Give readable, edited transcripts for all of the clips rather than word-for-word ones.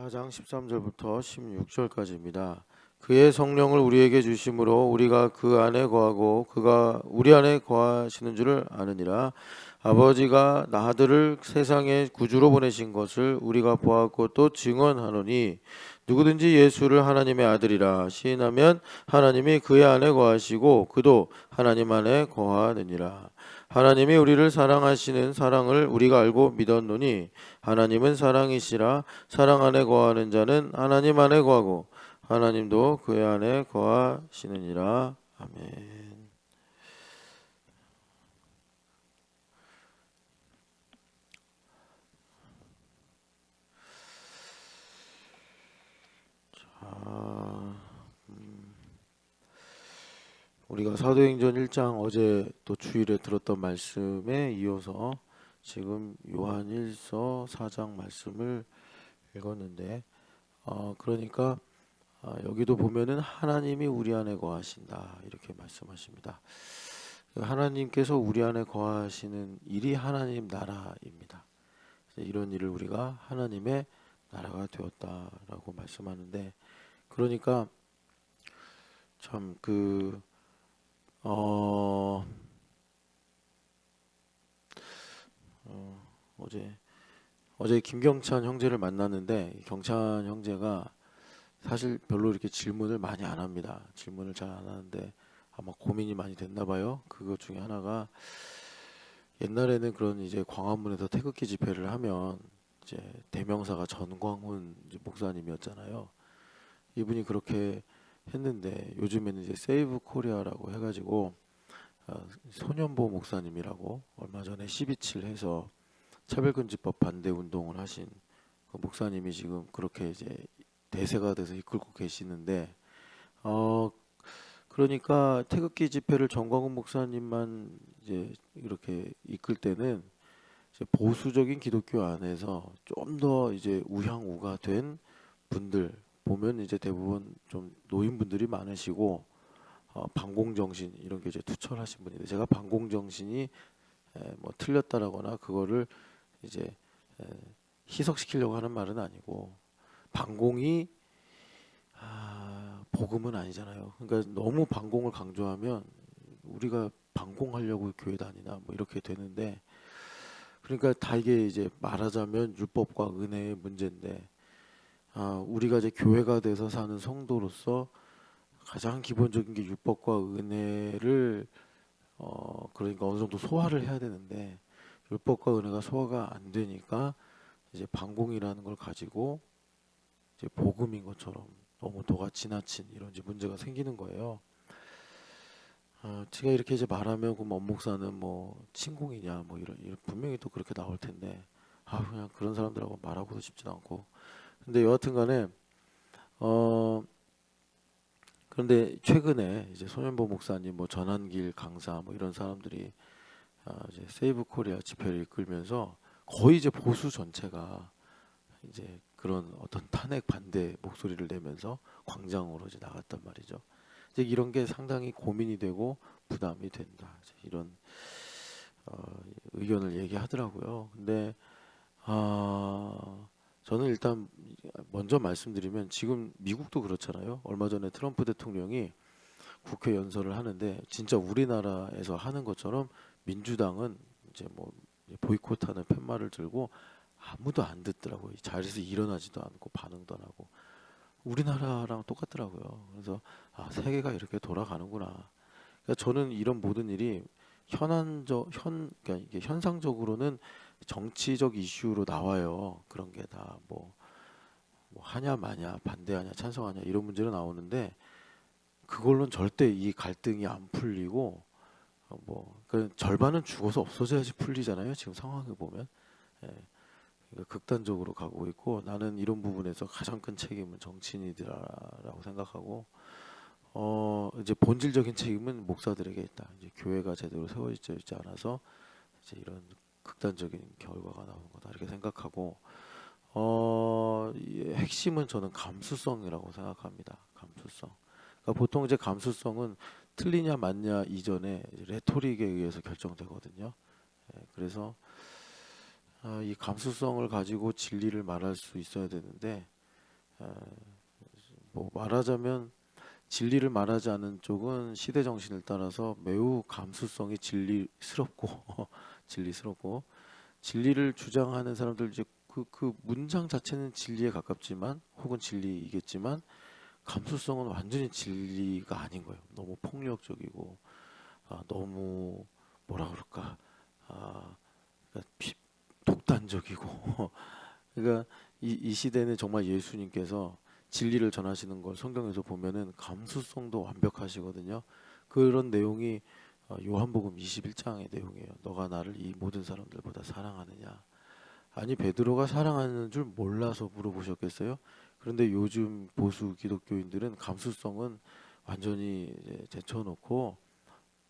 4장 13절부터 16절까지입니다. 그의 성령을 우리에게 주심으로 우리가 그 안에 거하고 그가 우리 안에 거하시는 줄을 아느니라. 아버지가 아들을 세상에 구주로 보내신 것을 우리가 보았고 또 증언하노니 누구든지 예수를 하나님의 아들이라 시인하면 하나님이 그의 안에 거하시고 그도 하나님 안에 거하느니라. 하나님이 우리를 사랑하시는 사랑을 우리가 알고 믿었노니 하나님은 사랑이시라. 사랑 안에 거하는 자는 하나님 안에 거하고 하나님도 그의 안에 거하시느니라. 아멘. 아, 우리가 사도행전 1장 어제 또 주일에 들었던 말씀에 이어서 지금 요한일서 4장 말씀을 읽었는데 그러니까 여기도 보면은 하나님이 우리 안에 거하신다 이렇게 말씀하십니다. 하나님께서 우리 안에 거하시는 일이 하나님 나라입니다. 이런 일을 우리가 하나님의 나라가 되었다라고 말씀하는데, 그러니까 참 어제 김경찬 형제를 만났는데 경찬 형제가 사실 별로 이렇게 질문을 많이 안 합니다. 질문을 잘 안 하는데 아마 고민이 많이 됐나 봐요. 그것 중에 하나가, 옛날에는 그런 이제 광화문에서 태극기 집회를 하면 이제 대명사가 전광훈 이제 목사님이었잖아요. 이분이 그렇게 했는데 요즘에는 이제 세이브 코리아라고 해가지고 소년보 목사님이라고 얼마 전에 12.7 해서 차별금지법 반대 운동을 하신 그 목사님이 지금 그렇게 이제 대세가 돼서 이끌고 계시는데, 그러니까 태극기 집회를 정광훈 목사님만 이제 이렇게 이끌 때는 이제 보수적인 기독교 안에서 좀 더 이제 우향우가 된 분들 보면 이제 대부분 좀 노인분들이 많으시고 반공정신 이런 게 이제 투철하신 분인데, 제가 반공정신이 뭐 틀렸다라거나 그거를 이제 에, 희석시키려고 하는 말은 아니고, 반공이 복음은 아니잖아요. 그러니까 너무 반공을 강조하면 우리가 반공하려고 교회 다니나 뭐 이렇게 되는데, 그러니까 다 이게 이제 말하자면 율법과 은혜의 문제인데, 우리가 이제 교회가 돼서 사는 성도로서 가장 기본적인 게 율법과 은혜를 그러니까 어느 정도 소화를 해야 되는데, 율법과 은혜가 소화가 안 되니까 이제 반공이라는 걸 가지고 이제 복음인 것처럼 너무 도가 지나친 이런 이제 문제가 생기는 거예요. 제가 이렇게 이제 말하면 그럼 엄 목사는 뭐 친공이냐 뭐 이런 분명히 또 그렇게 나올 텐데, 그냥 그런 사람들하고 말하고도 싶진 않고. 근데 여하튼간에 그런데 최근에 이제 손현보 목사님, 뭐 전한길 강사 뭐 이런 사람들이 이제 세이브 코리아 집회를 이끌면서 거의 이제 보수 전체가 이제 그런 어떤 탄핵 반대 목소리를 내면서 광장으로 이제 나갔단 말이죠. 이제 이런 게 상당히 고민이 되고 부담이 된다, 이런 의견을 얘기하더라고요. 근데 저는 일단 먼저 말씀드리면, 지금 미국도 그렇잖아요. 얼마 전에 트럼프 대통령이 국회 연설을 하는데 진짜 우리나라에서 하는 것처럼 민주당은 이제 뭐 보이콧하는 팻말을 들고 아무도 안 듣더라고요. 자리에서 일어나지도 않고 반응도 안 하고. 우리나라랑 똑같더라고요. 그래서 세계가 이렇게 돌아가는구나. 그러니까 저는 이런 모든 일이 그러니까 이게 현상적으로는 정치적 이슈로 나와요. 그런 게 다 뭐 하냐 마냐, 반대하냐 찬성하냐 이런 문제로 나오는데, 그걸로는 절대 이 갈등이 안 풀리고 그 절반은 죽어서 없어져야지 풀리잖아요. 지금 상황을 보면. 예, 그러니까 극단적으로 가고 있고, 나는 이런 부분에서 가장 큰 책임은 정치인이라고 생각하고, 이제 본질적인 책임은 목사들에게 있다. 이제 교회가 제대로 세워져 있지 않아서 이제 이런 극단적인 결과가 나오는 거다 이렇게 생각하고, 이 핵심은 저는 감수성이라고 생각합니다. 감수성. 그러니까 보통 이제 감수성은 틀리냐 맞냐 이전에 레토릭에 의해서 결정되거든요. 그래서 이 감수성을 가지고 진리를 말할 수 있어야 되는데, 뭐 말하자면 진리를 말하지 않는 쪽은 시대 정신을 따라서 매우 감수성이 진리스럽고 진리스럽고 진리를 주장하는 사람들 이제 그 문장 자체는 진리에 가깝지만 혹은 진리이겠지만 감수성은 완전히 진리가 아닌 거예요. 너무 폭력적이고 너무 뭐라 그럴까 그러니까 독단적이고 그러니까 이 시대는 정말 예수님께서 진리를 전하시는 걸 성경에서 보면은 감수성도 완벽하시거든요. 그런 내용이 요한복음 21장의 내용이에요. 너가 나를 이 모든 사람들보다 사랑하느냐? 아니 베드로가 사랑하는 줄 몰라서 물어보셨겠어요? 그런데 요즘 보수 기독교인들은 감수성은 완전히 이제 제쳐놓고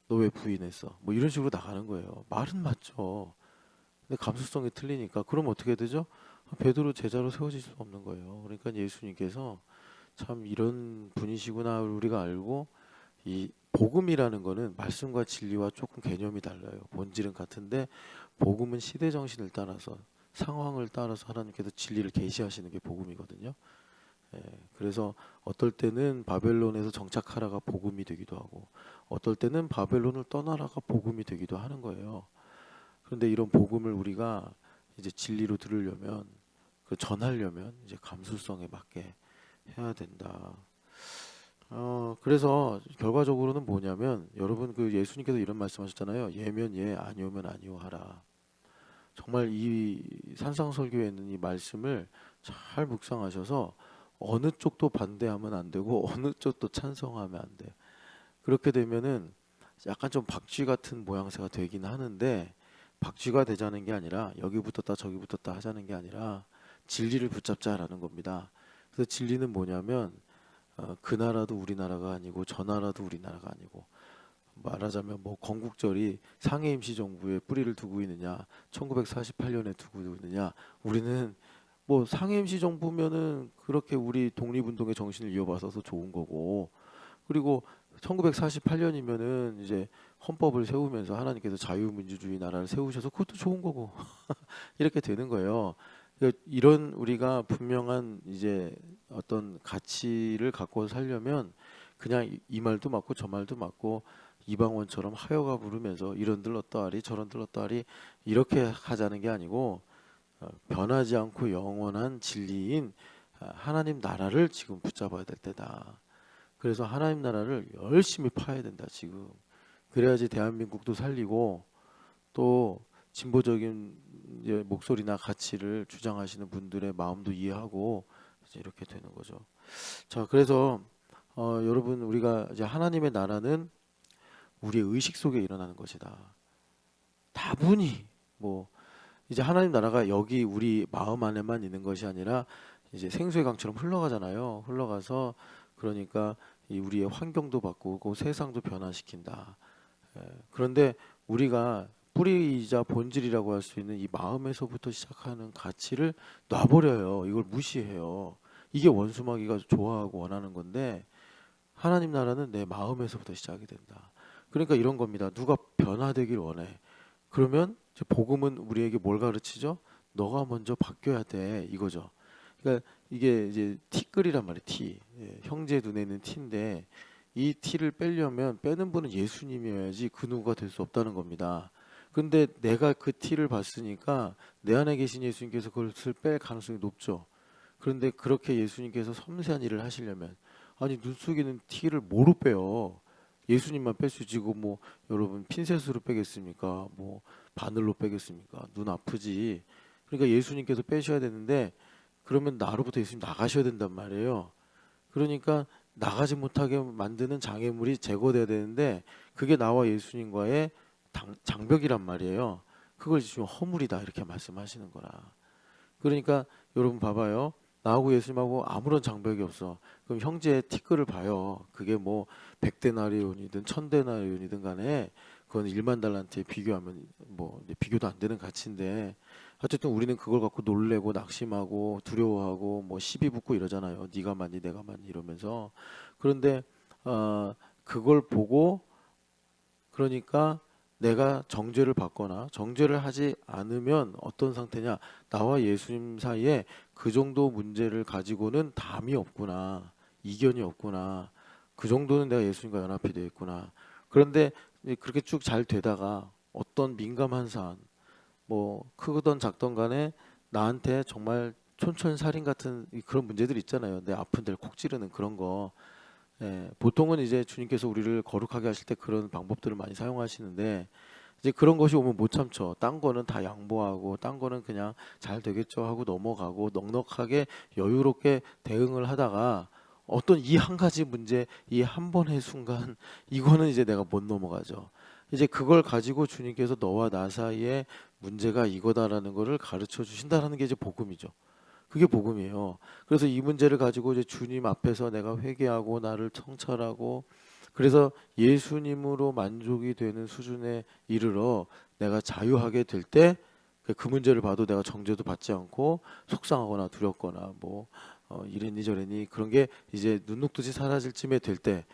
너 왜 부인했어? 뭐 이런 식으로 나가는 거예요. 말은 맞죠. 근데 감수성이 틀리니까 그럼 어떻게 되죠? 베드로 제자로 세워질 수 없는 거예요. 그러니까 예수님께서 참 이런 분이시구나 우리가 알고 이 복음이라는 거는 말씀과 진리와 조금 개념이 달라요. 본질은 같은데 복음은 시대 정신을 따라서 상황을 따라서 하나님께서 진리를 계시하시는 게 복음이거든요. 예, 그래서 어떨 때는 바벨론에서 정착하라가 복음이 되기도 하고 어떨 때는 바벨론을 떠나라가 복음이 되기도 하는 거예요. 그런데 이런 복음을 우리가 이제 진리로 들으려면 그 전하려면 이제 감수성에 맞게 해야 된다. 그래서 결과적으로는 뭐냐면 여러분 그 예수님께서 이런 말씀하셨잖아요. 예면 예, 아니오면 아니오 하라. 정말 이 산상설교에 있는 이 말씀을 잘 묵상하셔서 어느 쪽도 반대하면 안 되고 어느 쪽도 찬성하면 안 돼. 그렇게 되면은 약간 좀 박쥐 같은 모양새가 되긴 하는데 박쥐가 되자는 게 아니라 여기 붙었다 저기 붙었다 하자는 게 아니라 진리를 붙잡자라는 겁니다. 그래서 진리는 뭐냐면 그 나라도 우리나라가 아니고 저 나라도 우리나라가 아니고 말하자면 뭐 건국절이 상해 임시정부에 뿌리를 두고 있느냐 1948년에 두고 있느냐 우리는 뭐 상해 임시정부면은 그렇게 우리 독립운동의 정신을 이어받아서 좋은 거고 그리고 1948년이면은 이제 헌법을 세우면서 하나님께서 자유민주주의 나라를 세우셔서 그것도 좋은 거고 이렇게 되는 거예요. 그러니까 이런 우리가 분명한 이제 어떤 가치를 갖고 살려면 그냥 이 말도 맞고 저 말도 맞고 이방원처럼 하여가 부르면서 이런들 어떠하리 저런들 어떠하리 이렇게 하자는 게 아니고 변하지 않고 영원한 진리인 하나님 나라를 지금 붙잡아야 될 때다. 그래서 하나님 나라를 열심히 파야 된다 지금. 그래야지 대한민국도 살리고 또 진보적인 이제 목소리나 가치를 주장하시는 분들의 마음도 이해하고 이제 이렇게 되는 거죠. 자, 그래서 여러분 우리가 이제 하나님의 나라는 우리의 의식 속에 일어나는 것이다. 다분히 뭐 이제 하나님 나라가 여기 우리 마음 안에만 있는 것이 아니라 이제 생수의 강처럼 흘러가잖아요. 흘러가서 그러니까 이 우리의 환경도 바꾸고 세상도 변화시킨다. 그런데 우리가 뿌리이자 본질이라고 할 수 있는 이 마음에서부터 시작하는 가치를 놔버려요. 이걸 무시해요. 이게 원수마귀가 좋아하고 원하는 건데 하나님 나라는 내 마음에서부터 시작이 된다. 그러니까 이런 겁니다. 누가 변화되길 원해. 그러면 이제 복음은 우리에게 뭘 가르치죠? 너가 먼저 바뀌어야 돼. 이거죠. 그러니까 이게 이제 티끌이란 말이에요. 티. 예, 형제 눈에 있는 티인데 이 티를 빼려면 빼는 분은 예수님이어야지 그 누구가 될 수 없다는 겁니다. 근데 내가 그 티를 봤으니까 내 안에 계신 예수님께서 그것을 뺄 가능성이 높죠. 그런데 그렇게 예수님께서 섬세한 일을 하시려면 아니 눈 속에 있는 티를 뭐로 빼요? 예수님만 뺄 수 있지. 뭐 여러분 핀셋으로 빼겠습니까? 뭐 바늘로 빼겠습니까? 눈 아프지. 그러니까 예수님께서 빼셔야 되는데 그러면 나로부터 예수님 나가셔야 된단 말이에요. 그러니까 나가지 못하게 만드는 장애물이 제거돼야 되는데 그게 나와 예수님과의 장벽이란 말이에요. 그걸 지금 허물이다 이렇게 말씀하시는 거라. 그러니까 여러분 봐봐요. 나하고 예수님하고 아무런 장벽이 없어. 그럼 형제의 티끌을 봐요. 그게 뭐 100데나리온이든 1000데나리온이든 간에 그건 1만 달란트에 비교하면 뭐 이제 비교도 안 되는 가치인데 어쨌든 우리는 그걸 갖고 놀래고 낙심하고 두려워하고 뭐 시비 붙고 이러잖아요. 네가 많니 내가 많니 이러면서. 그런데 그걸 보고 그러니까 내가 정죄를 받거나 정죄를 하지 않으면 어떤 상태냐? 나와 예수님 사이에 그 정도 문제를 가지고는 담이 없구나. 이견이 없구나. 그 정도는 내가 예수님과 연합이 되어 있구나. 그런데 이제 그렇게 쭉 잘 되다가 어떤 민감한 사안, 뭐 크든 작든 간에 나한테 정말 촌철살인 같은 그런 문제들 있잖아요. 내 아픈 데를 콕 찌르는 그런 거. 예, 보통은 이제 주님께서 우리를 거룩하게 하실 때 그런 방법들을 많이 사용하시는데 이제 그런 것이 오면 못 참죠. 딴 거는 다 양보하고 딴 거는 그냥 잘 되겠죠 하고 넘어가고 넉넉하게 여유롭게 대응을 하다가 어떤 이 한 가지 문제, 이 한 번의 순간 이거는 이제 내가 못 넘어가죠. 이제 그걸 가지고 주님께서 너와 나 사이에 문제가 이거다라는 거를 가르쳐 주신다라는 게 이제 복음이죠. 그게 복음이에요. 그래서 이 문제를 가지고 이제 주님 앞에서 내가 회개하고 나를 청찰하고 그래서 예수님으로 만족이 되는 수준에 이르러 내가 자유하게 될 때 그 문제를 봐도 내가 정죄도 받지 않고 속상하거나 두렵거나 뭐 이랬니 저랬니 그런 게 이제 눈녹듯이 사라질 쯤에 될 때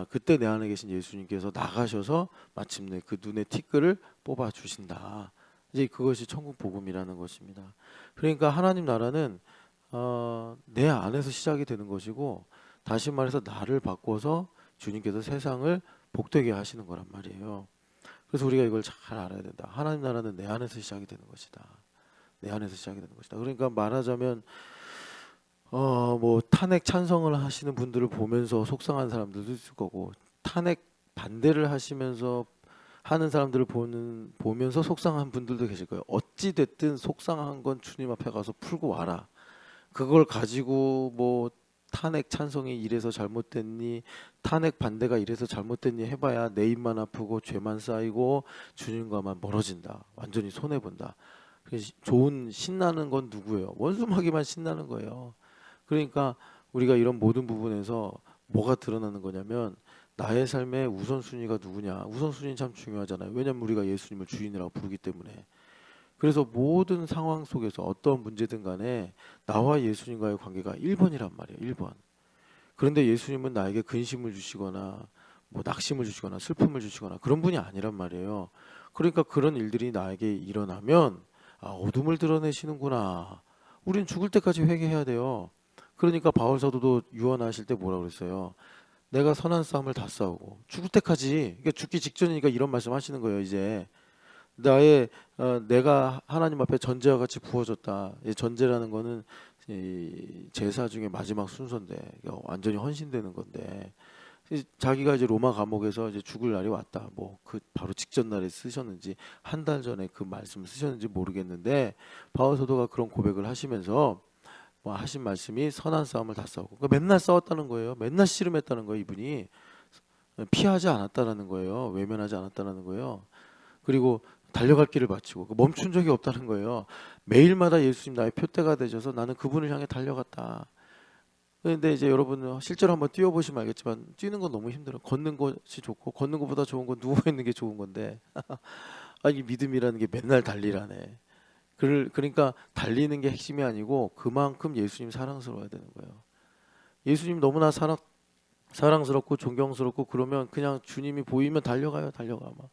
그때 내 안에 계신 예수님께서 나가셔서 마침내 그 눈의 티끌을 뽑아 주신다. 이제 그것이 천국 복음이라는 것입니다. 그러니까 하나님 나라는 내 안에서 시작이 되는 것이고 다시 말해서 나를 바꿔서 주님께서 세상을 복되게 하시는 거란 말이에요. 그래서 우리가 이걸 잘 알아야 된다. 하나님 나라는 내 안에서 시작이 되는 것이다. 내 안에서 시작이 되는 것이다. 그러니까 말하자면 뭐 탄핵 찬성을 하시는 분들을 보면서 속상한 사람들도 있을 거고 탄핵 반대를 하시면서 하는 사람들을 보면서 속상한 분들도 계실 거예요. 어찌 됐든 속상한 건 주님 앞에 가서 풀고 와라. 그걸 가지고 뭐 탄핵 찬성이 이래서 잘못됐니, 탄핵 반대가 이래서 잘못됐니 해봐야 내 입만 아프고 죄만 쌓이고 주님과만 멀어진다. 완전히 손해 본다. 좋은 신나는 건 누구예요? 원수마귀만 신나는 거예요. 그러니까 우리가 이런 모든 부분에서 뭐가 드러나는 거냐면 나의 삶의 우선순위가 누구냐. 우선순위는 참 중요하잖아요. 왜냐하면 우리가 예수님을 주인이라고 부르기 때문에. 그래서 모든 상황 속에서 어떤 문제든 간에 나와 예수님과의 관계가 1번이란 말이에요. 1번. 그런데 예수님은 나에게 근심을 주시거나 뭐 낙심을 주시거나 슬픔을 주시거나 그런 분이 아니란 말이에요. 그러니까 그런 일들이 나에게 일어나면 어둠을 드러내시는구나. 우린 죽을 때까지 회개해야 돼요. 그러니까 바울 사도도 유언하실 때 뭐라 그랬어요? 내가 선한 싸움을 다 싸우고 죽을 때까지 그러니까 죽기 직전이니까 이런 말씀하시는 거예요. 이제 내가 하나님 앞에 전제와 같이 부어졌다. 이 전제라는 거는 이 제사 중에 마지막 순서인데 완전히 헌신되는 건데 자기가 이제 로마 감옥에서 이제 죽을 날이 왔다. 뭐 그 바로 직전 날에 쓰셨는지 한 달 전에 그 말씀을 쓰셨는지 모르겠는데 바울 사도가 그런 고백을 하시면서 뭐 하신 말씀이 선한 싸움을 다 싸우고 그러니까 맨날 싸웠다는 거예요. 맨날 씨름했다는 거예요. 이분이 피하지 않았다라는 거예요. 외면하지 않았다라는 거예요. 그리고 달려갈 길을 마치고 멈춘 적이 없다는 거예요. 매일마다 예수님 나의 표대가 되셔서 나는 그분을 향해 달려갔다. 그런데 이제 여러분 실제로 한번 뛰어보시면 알겠지만 뛰는 건 너무 힘들어. 걷는 것이 좋고 걷는 것보다 좋은 건 누워 있는 게 좋은 건데 아니 믿음이라는 게 맨날 달리라네. 그러니까 달리는 게 핵심이 아니고 그만큼 예수님 사랑스러워야 되는 거예요. 예수님 너무나 사랑스럽고 존경스럽고 그러면 그냥 주님이 보이면 달려가요. 달려가 막.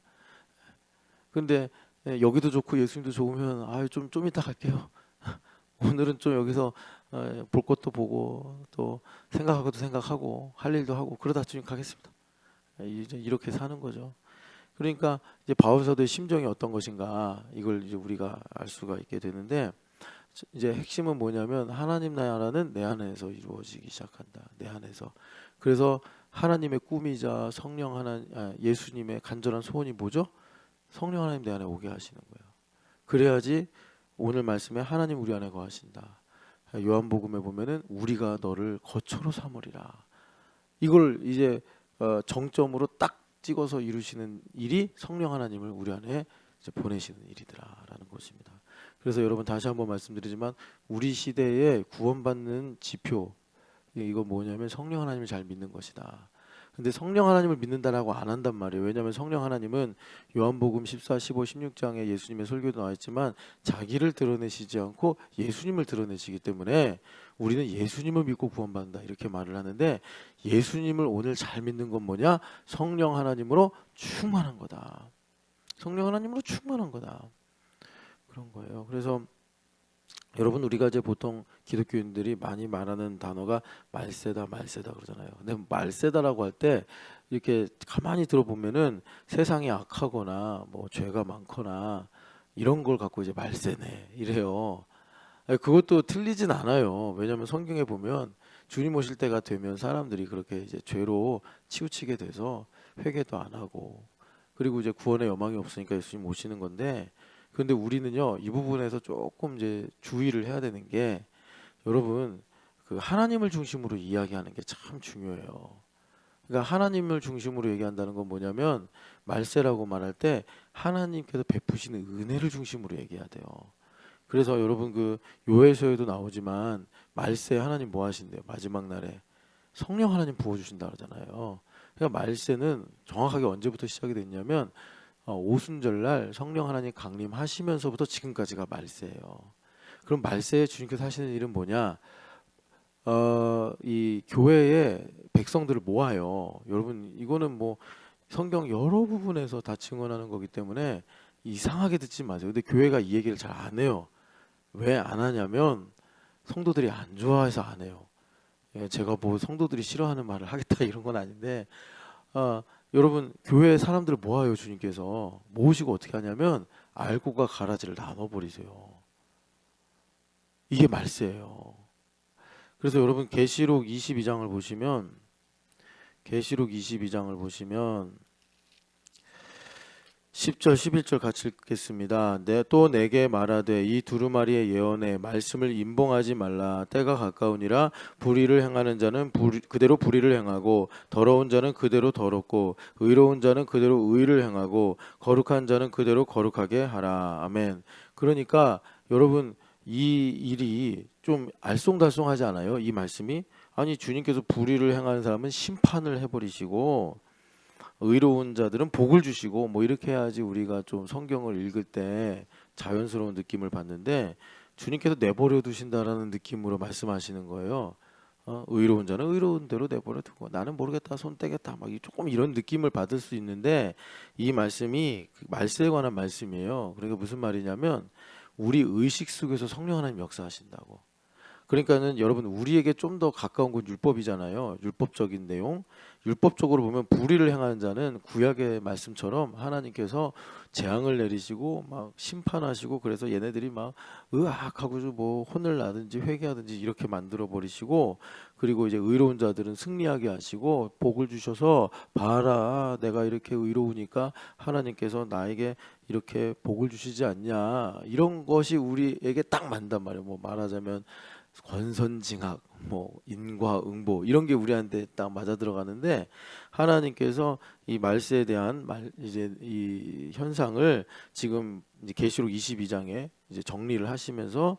근데 여기도 좋고 예수님도 좋으면 좀 이따 갈게요. 오늘은 좀 여기서 볼 것도 보고 또 생각하고도 생각하고 할 일도 하고 그러다 주님 가겠습니다. 이제 이렇게 사는 거죠. 그러니까 이제 바울 사도의 심정이 어떤 것인가 이걸 이제 우리가 알 수가 있게 되는데 이제 핵심은 뭐냐면 하나님 나라는 내 안에서 이루어지기 시작한다. 내 안에서. 그래서 하나님의 꿈이자 성령 예수님의 간절한 소원이 뭐죠? 성령 하나님 내 안에 오게 하시는 거예요. 그래야지 오늘 말씀에 하나님 우리 안에 거하신다. 요한복음에 보면은 우리가 너를 거처로 삼으리라. 이걸 이제 정점으로 딱 찍어서 이루시는 일이 성령 하나님을 우리 안에 이제 보내시는 일이더라라는 것입니다. 그래서 여러분 다시 한번 말씀드리지만 우리 시대에 구원받는 지표 이거 뭐냐면 성령 하나님을 잘 믿는 것이다. 근데 성령 하나님을 믿는다라고 안 한단 말이에요. 왜냐하면 성령 하나님은 요한복음 14, 15, 16장에 예수님의 설교도 나와 있지만 자기를 드러내시지 않고 예수님을 드러내시기 때문에 우리는 예수님을 믿고 구원받는다 이렇게 말을 하는데 예수님을 오늘 잘 믿는 건 뭐냐? 성령 하나님으로 충만한 거다. 성령 하나님으로 충만한 거다. 그런 거예요. 그래서 여러분 우리가 이제 보통 기독교인들이 많이 말하는 단어가 말세다 말세다 그러잖아요. 근데 말세다라고 할 때 이렇게 가만히 들어보면은 세상이 악하거나 뭐 죄가 많거나 이런 걸 갖고 이제 말세네 이래요. 아니, 그것도 틀리진 않아요. 왜냐하면 성경에 보면 주님 오실 때가 되면 사람들이 그렇게 이제 죄로 치우치게 돼서 회개도 안 하고 그리고 이제 구원의 여망이 없으니까 예수님 오시는 건데 근데 우리는요 이 부분에서 조금 이제 주의를 해야 되는 게 여러분 그 하나님을 중심으로 이야기하는 게 참 중요해요. 그러니까 하나님을 중심으로 얘기한다는 건 뭐냐면 말세라고 말할 때 하나님께서 베푸시는 은혜를 중심으로 얘기해야 돼요. 그래서 여러분 그 요해서에도 나오지만 말세 하나님 뭐 하신대요? 마지막 날에 성령 하나님 부어주신다 그러잖아요. 그러니까 말세는 정확하게 언제부터 시작이 됐냐면 오순절날 성령 하나님 강림하시면서부터 지금까지가 말세예요. 그럼 말세에 주님께서 하시는 일은 뭐냐? 이 교회의 백성들을 모아요. 여러분 이거는 뭐 성경 여러 부분에서 다 증언하는 거기 때문에 이상하게 듣지 마세요. 근데 교회가 이 얘기를 잘 안 해요. 왜 안 하냐면 성도들이 안 좋아해서 안 해요. 예, 제가 뭐 성도들이 싫어하는 말을 하겠다 이런 건 아닌데 여러분 교회 사람들을 모아요. 주님께서 모으시고 어떻게 하냐면 알곡과 가라지를 나눠버리세요. 이게 말세예요. 그래서 여러분 계시록 22장을 보시면 계시록 22장을 보시면 10절 11절 같이 읽겠습니다. 또 내게 말하되 이 두루마리의 예언에 말씀을 임봉하지 말라. 때가 가까우니라. 불의를 행하는 자는 그대로 불의를 행하고 더러운 자는 그대로 더럽고 의로운 자는 그대로 의를 행하고 거룩한 자는 그대로 거룩하게 하라. 아멘. 그러니까 여러분 이 일이 좀 알쏭달쏭하지 않아요? 이 말씀이 아니 주님께서 불의를 행하는 사람은 심판을 해버리시고 의로운 자들은 복을 주시고 뭐 이렇게 해야지 우리가 좀 성경을 읽을 때 자연스러운 느낌을 받는데 주님께서 내버려 두신다라는 느낌으로 말씀하시는 거예요. 의로운 자는 의로운 대로 내버려 두고 나는 모르겠다 손 떼겠다 막 조금 이런 느낌을 받을 수 있는데 이 말씀이 말세에 관한 말씀이에요. 그러니까 무슨 말이냐면 우리 의식 속에서 성령 하나님 역사하신다고. 그러니까는 여러분 우리에게 좀 더 가까운 건 율법이잖아요. 율법적인 내용. 율법적으로 보면 불의를 행하는 자는 구약의 말씀처럼 하나님께서 재앙을 내리시고 막 심판하시고 그래서 얘네들이 막 으악하고 뭐 혼을 나든지 회개하든지 이렇게 만들어 버리시고 그리고 이제 의로운 자들은 승리하게 하시고 복을 주셔서 봐라 내가 이렇게 의로우니까 하나님께서 나에게 이렇게 복을 주시지 않냐 이런 것이 우리에게 딱 맞단 말이에요. 뭐 말하자면 권선징악, 뭐 인과응보 이런 게 우리한테 딱 맞아 들어가는데 하나님께서 이 말세에 대한 이제 이 현상을 지금 이제 계시록 22장에 이제 정리를 하시면서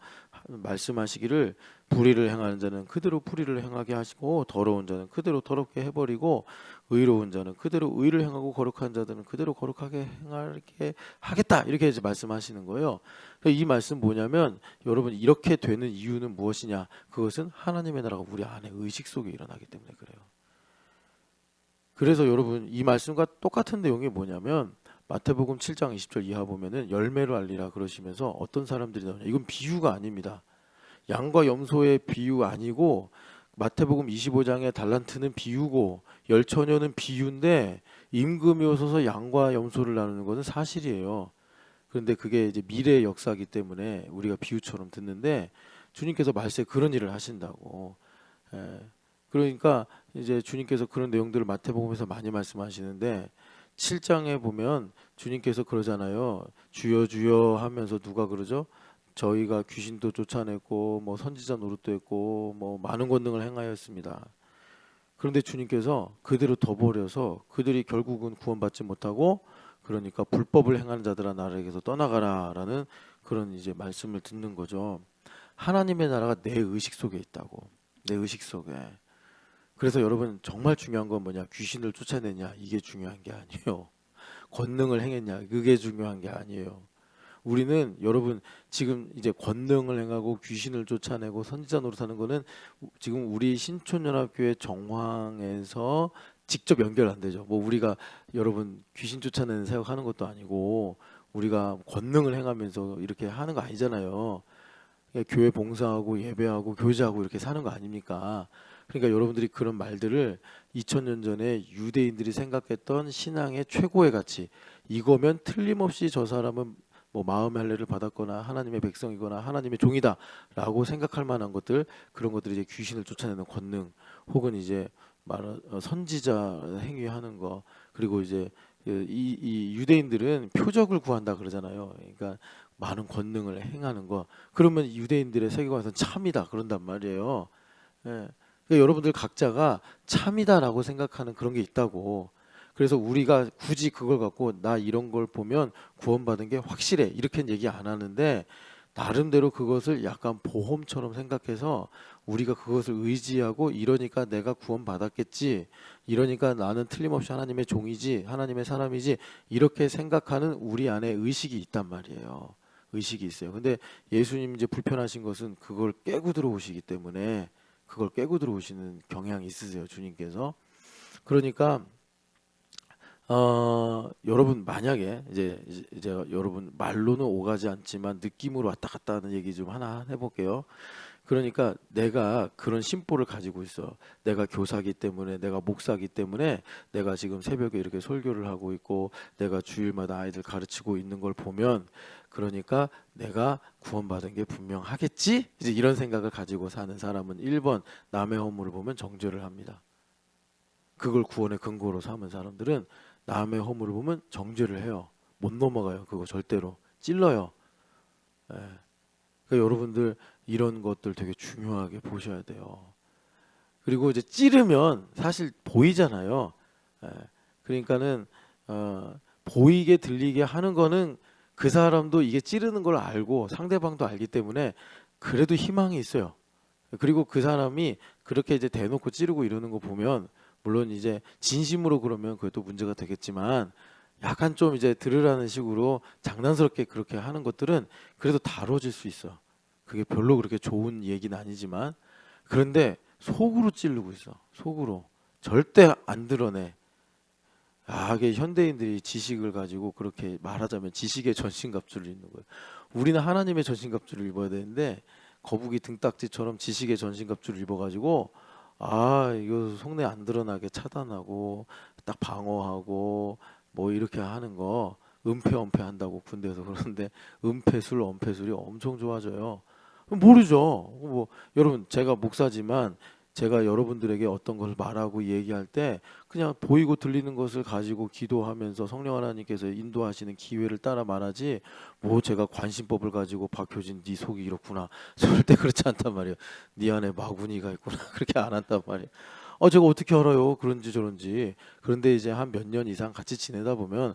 말씀하시기를 불의를 행하는 자는 그대로 불의를 행하게 하시고 더러운 자는 그대로 더럽게 해버리고 의로운 자는 그대로 의를 행하고 거룩한 자들은 그대로 거룩하게 행하게 하겠다 이렇게 이제 말씀하시는 거예요. 이 말씀 뭐냐면 여러분 이렇게 되는 이유는 무엇이냐? 그것은 하나님의 나라가 우리 안에 의식 속에 일어나기 때문에 그래요. 그래서 여러분 이 말씀과 똑같은 내용이 뭐냐면 마태복음 7장 20절 이하 보면은 열매로 알리라 그러시면서 어떤 사람들이 나오냐? 이건 비유가 아닙니다. 양과 염소의 비유 아니고 마태복음 25장의 달란트는 비유고 열처녀는 비유인데 임금이 오셔서 양과 염소를 나누는 것은 사실이에요. 그런데 그게 이제 미래의 역사이기 때문에 우리가 비유처럼 듣는데 주님께서 말세 그런 일을 하신다고. 그러니까 이제 주님께서 그런 내용들을 마태복음에서 많이 말씀하시는데 7장에 보면 주님께서 그러잖아요. 주여 주여 하면서 누가 그러죠? 저희가 귀신도 쫓아냈고 뭐 선지자 노릇도 했고 뭐 많은 권능을 행하였습니다. 그런데 주님께서 그대로 둬버려서 그들이 결국은 구원받지 못하고 그러니까 불법을 행하는 자들아 나라에게서 떠나가라라는 그런 이제 말씀을 듣는 거죠. 하나님의 나라가 내 의식 속에 있다고. 내 의식 속에. 그래서 여러분 정말 중요한 건 뭐냐? 귀신을 쫓아내냐 이게 중요한 게 아니에요. 권능을 행했냐 그게 중요한 게 아니에요. 우리는 여러분 지금 이제 권능을 행하고 귀신을 쫓아내고 선지자 노릇하는 거는 지금 우리 신촌연합교회 정황에서 직접 연결 안 되죠. 뭐 우리가 여러분 귀신 쫓아내는 사역하는 것도 아니고 우리가 권능을 행하면서 이렇게 하는 거 아니잖아요. 그냥 교회 봉사하고 예배하고 교제하고 이렇게 사는 거 아닙니까? 그러니까 여러분들이 그런 말들을 2000년 전에 유대인들이 생각했던 신앙의 최고의 가치, 이거면 틀림없이 저 사람은 뭐 마음의 할례를 받았거나 하나님의 백성이거나 하나님의 종이다라고 생각할 만한 것들, 그런 것들이 이제 귀신을 쫓아내는 권능, 혹은 이제 선지자 행위하는 거, 그리고 이제 이 유대인들은 표적을 구한다 그러잖아요. 그러니까 많은 권능을 행하는 거. 그러면 유대인들의 세계관에서는 참이다 그런단 말이에요. 예. 그러니까 여러분들 각자가 참이다라고 생각하는 그런 게 있다고. 그래서 우리가 굳이 그걸 갖고 나 이런 걸 보면 구원받은 게 확실해 이렇게는 얘기 안 하는데, 나름대로 그것을 약간 보험처럼 생각해서 우리가 그것을 의지하고, 이러니까 내가 구원받았겠지, 이러니까 나는 틀림없이 하나님의 종이지, 하나님의 사람이지, 이렇게 생각하는 우리 안에 의식이 있단 말이에요. 의식이 있어요. 근데 예수님 이제 불편하신 것은 그걸 깨고 들어오시기 때문에, 그걸 깨고 들어오시는 경향이 있으세요, 주님께서. 그러니까 여러분 만약에 이제 여러분 말로는 오가지 않지만 느낌으로 왔다 갔다 하는 얘기 좀 하나 해볼게요. 그러니까 내가 그런 심보를 가지고 있어. 내가 교사기 때문에, 내가 목사기 때문에 내가 지금 새벽에 이렇게 설교를 하고 있고 내가 주일마다 아이들 가르치고 있는 걸 보면, 그러니까 내가 구원받은 게 분명하겠지? 이제 이런 생각을 가지고 사는 사람은 1번 남의 허물을 보면 정죄를 합니다. 그걸 구원의 근거로 삼은 사람들은 남의 허물을 보면 정죄를 해요. 못 넘어가요. 그거 절대로 찔러요. 예. 그러니까 여러분들 이런 것들 되게 중요하게 보셔야 돼요. 그리고 이제 찌르면 사실 보이잖아요. 예. 그러니까는 보이게 들리게 하는 거는 그 사람도 이게 찌르는 걸 알고 상대방도 알기 때문에 그래도 희망이 있어요. 그리고 그 사람이 그렇게 이제 대놓고 찌르고 이러는 거 보면, 물론 이제 진심으로 그러면 그것도 문제가 되겠지만, 약간 좀 이제 들으라는 식으로 장난스럽게 그렇게 하는 것들은 그래도 다뤄질 수 있어. 그게 별로 그렇게 좋은 얘기는 아니지만, 그런데 속으로 찌르고 있어. 속으로 절대 안 드러내. 이게 현대인들이 지식을 가지고 그렇게 말하자면 지식의 전신갑주를 입는 거예요. 우리는 하나님의 전신갑주를 입어야 되는데 거북이 등딱지처럼 지식의 전신갑주를 입어가지고 이거 속내 안 드러나게 차단하고 딱 방어하고 뭐 이렇게 하는 거, 은폐 한다고 군대에서 그러는데, 은폐술 엄폐술이 엄청 좋아져요. 모르죠. 뭐 여러분, 제가 목사지만 제가 여러분들에게 어떤 것을 말하고 얘기할 때 그냥 보이고 들리는 것을 가지고 기도하면서 성령 하나님께서 인도하시는 기회를 따라 말하지, 뭐 제가 관심법을 가지고 박효진 네 속이 이렇구나 절대 그렇지 않단 말이에요. 네 안에 마구니가 있구나 그렇게 안 한단 말이에요. 제가 어떻게 알아요 그런지 저런지. 그런데 이제 한 몇 년 이상 같이 지내다 보면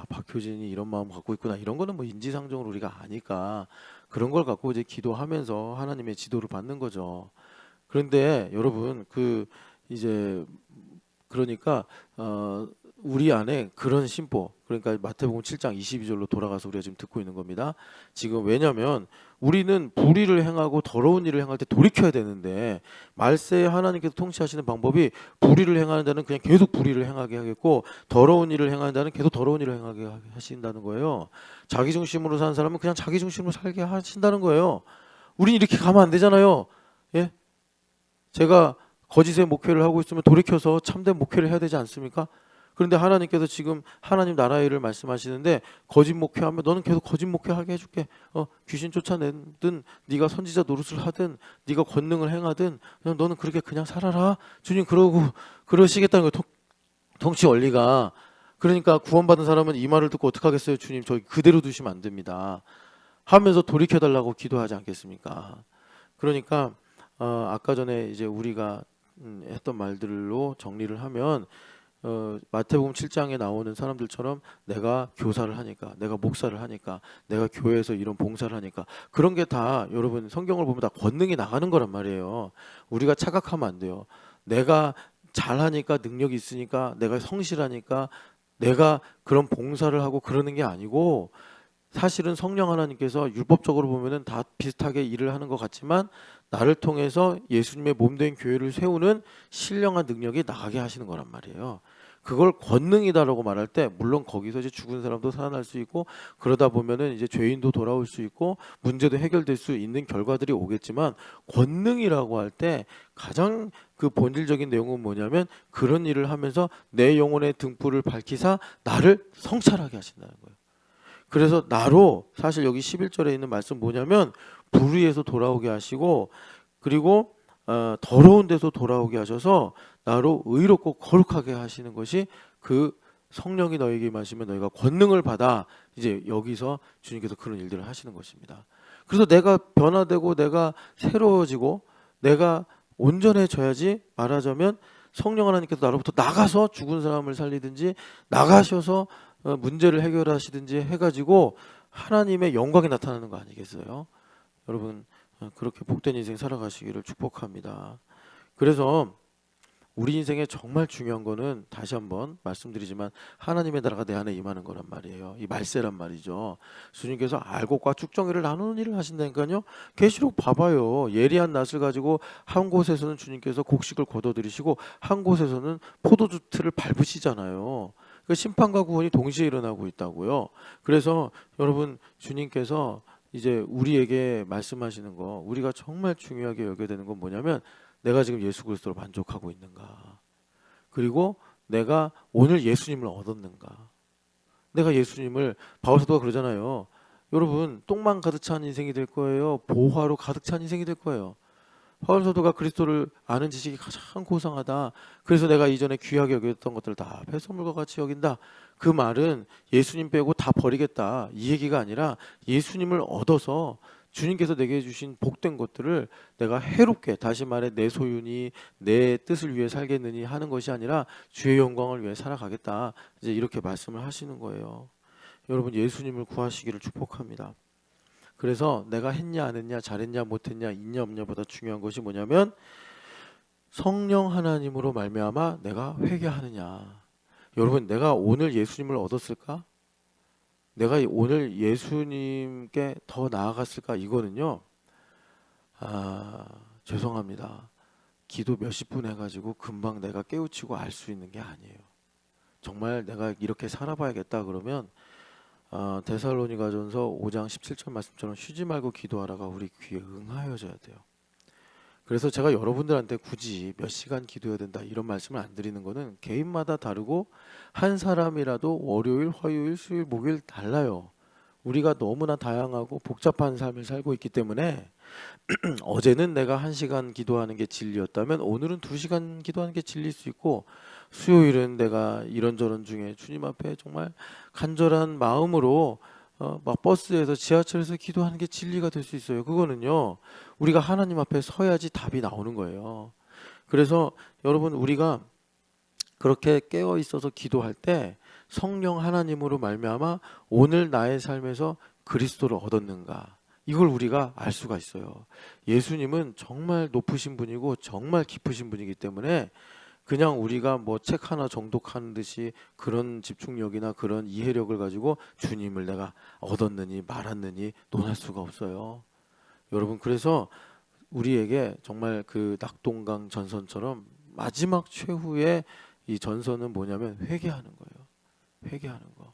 박효진이 이런 마음 갖고 있구나, 이런 거는 뭐 인지상정으로 우리가 아니까 그런 걸 갖고 이제 기도하면서 하나님의 지도를 받는 거죠. 그런데 여러분 이제 그러니까 우리 안에 그런 심보, 그러니까 마태복음 7장 22절로 돌아가서 우리가 지금 듣고 있는 겁니다. 지금 왜냐하면 우리는 불의를 행하고 더러운 일을 행할 때 돌이켜야 되는데, 말세에 하나님께서 통치하시는 방법이 불의를 행하는 자는 그냥 계속 불의를 행하게 하겠고, 더러운 일을 행하는 자는 계속 더러운 일을 행하게 하신다는 거예요. 자기 중심으로 사는 사람은 그냥 자기 중심으로 살게 하신다는 거예요. 우린 이렇게 가면 안 되잖아요. 예? 제가 거짓의 목회를 하고 있으면 돌이켜서 참된 목회를 해야 되지 않습니까? 그런데 하나님께서 지금 하나님 나라의 일을 말씀하시는데, 거짓 목회하면 너는 계속 거짓 목회하게 해줄게. 귀신 쫓아내든 네가 선지자 노릇을 하든 네가 권능을 행하든 그냥 너는 그렇게 그냥 살아라. 주님 그러시겠다는 거예요. 통치 원리가. 그러니까 구원받은 사람은 이 말을 듣고 어떡하겠어요. 주님 저희 그대로 두시면 안 됩니다 하면서 돌이켜달라고 기도하지 않겠습니까? 그러니까 아까 전에 이제 우리가 했던 말들로 정리를 하면, 마태복음 7장에 나오는 사람들처럼 내가 교사를 하니까, 내가 목사를 하니까, 내가 교회에서 이런 봉사를 하니까, 그런 게 다 여러분 성경을 보면 다 권능이 나가는 거란 말이에요. 우리가 착각하면 안 돼요. 내가 잘하니까, 능력이 있으니까, 내가 성실하니까 내가 그런 봉사를 하고 그러는 게 아니고, 사실은 성령 하나님께서 율법적으로 보면은 다 비슷하게 일을 하는 것 같지만 나를 통해서 예수님의 몸된 교회를 세우는 신령한 능력이 나가게 하시는 거란 말이에요. 그걸 권능이다라고 말할 때 물론 거기서 이제 죽은 사람도 살아날 수 있고 그러다 보면은 이제 죄인도 돌아올 수 있고 문제도 해결될 수 있는 결과들이 오겠지만 권능이라고 할 때 가장 그 본질적인 내용은 뭐냐면 그런 일을 하면서 내 영혼의 등불을 밝히사 나를 성찰하게 하신다는 거예요. 그래서 나로 사실 여기 11절에 있는 말씀 뭐냐면 불의에서 돌아오게 하시고 그리고 더러운 데서 돌아오게 하셔서 나로 의롭고 거룩하게 하시는 것이 그 성령이 너에게 임하시면 너희가 권능을 받아 이제 여기서 주님께서 그런 일들을 하시는 것입니다. 그래서 내가 변화되고 내가 새로워지고 내가 온전해져야지 말하자면 성령 하나님께서 나로부터 나가서 죽은 사람을 살리든지 나가셔서 문제를 해결하시든지 해가지고 하나님의 영광이 나타나는 거 아니겠어요? 여러분 그렇게 복된 인생 살아가시기를 축복합니다. 그래서 우리 인생에 정말 중요한 거는 다시 한번 말씀드리지만 하나님의 나라가 내 안에 임하는 거란 말이에요. 이 말세란 말이죠. 주님께서 알곡과 쭉정이를 나누는 일을 하신다니까요. 계시록 봐봐요. 예리한 낫을 가지고 한 곳에서는 주님께서 곡식을 거둬들이시고 한 곳에서는 포도주 틀을 밟으시잖아요. 그 심판과 구원이 동시에 일어나고 있다고요. 그래서 여러분 주님께서 이제 우리에게 말씀하시는 거 우리가 정말 중요하게 여겨야 되는 건 뭐냐면 내가 지금 예수 그리스도로 만족하고 있는가? 그리고 내가 오늘 예수님을 얻었는가? 내가 예수님을 바울 사도가 그러잖아요. 여러분 똥만 가득 찬 인생이 될 거예요. 보화로 가득 찬 인생이 될 거예요. 바울 사도가 그리스도를 아는 지식이 가장 고상하다. 그래서 내가 이전에 귀하게 여겼던 것들을 다 폐소물과 같이 여긴다. 그 말은 예수님 빼고 다 버리겠다. 이 얘기가 아니라 예수님을 얻어서 주님께서 내게 주신 복된 것들을 내가 해롭게 다시 말해 내 소유니 내 뜻을 위해 살겠느니 하는 것이 아니라 주의 영광을 위해 살아가겠다. 이제 이렇게 말씀을 하시는 거예요. 여러분 예수님을 구하시기를 축복합니다. 그래서 내가 했냐 안 했냐 잘했냐 못했냐 있냐 없냐보다 중요한 것이 뭐냐면 성령 하나님으로 말미암아 내가 회개하느냐. 여러분 내가 오늘 예수님을 얻었을까? 내가 오늘 예수님께 더 나아갔을까? 이거는요 죄송합니다. 기도 몇십 분 해가지고 금방 내가 깨우치고 알 수 있는 게 아니에요. 정말 내가 이렇게 살아봐야겠다 그러면 데살로니가전서 5장 17절 말씀처럼 쉬지 말고 기도하라가 우리 귀에 응하여져야 돼요. 그래서 제가 여러분들한테 굳이 몇 시간 기도해야 된다 이런 말씀을 안 드리는 거는 개인마다 다르고 한 사람이라도 월요일, 화요일, 수요일, 목요일 달라요. 우리가 너무나 다양하고 복잡한 삶을 살고 있기 때문에 어제는 내가 1시간 기도하는 게 진리였다면 오늘은 2시간 기도하는 게 진리일 수 있고 수요일은 내가 이런저런 중에 주님 앞에 정말 간절한 마음으로 막 버스에서 지하철에서 기도하는 게 진리가 될 수 있어요. 그거는요 우리가 하나님 앞에 서야지 답이 나오는 거예요. 그래서 여러분 우리가 그렇게 깨어 있어서 기도할 때 성령 하나님으로 말미암아 오늘 나의 삶에서 그리스도를 얻었는가 이걸 우리가 알 수가 있어요. 예수님은 정말 높으신 분이고 정말 깊으신 분이기 때문에 그냥 우리가 뭐 책 하나 정독하는 듯이 그런 집중력이나 그런 이해력을 가지고 주님을 내가 얻었느니 말았느니 논할 수가 없어요. 여러분 그래서 우리에게 정말 그 낙동강 전선처럼 마지막 최후의 이 전선은 뭐냐면 회개하는 거예요. 회개하는 거.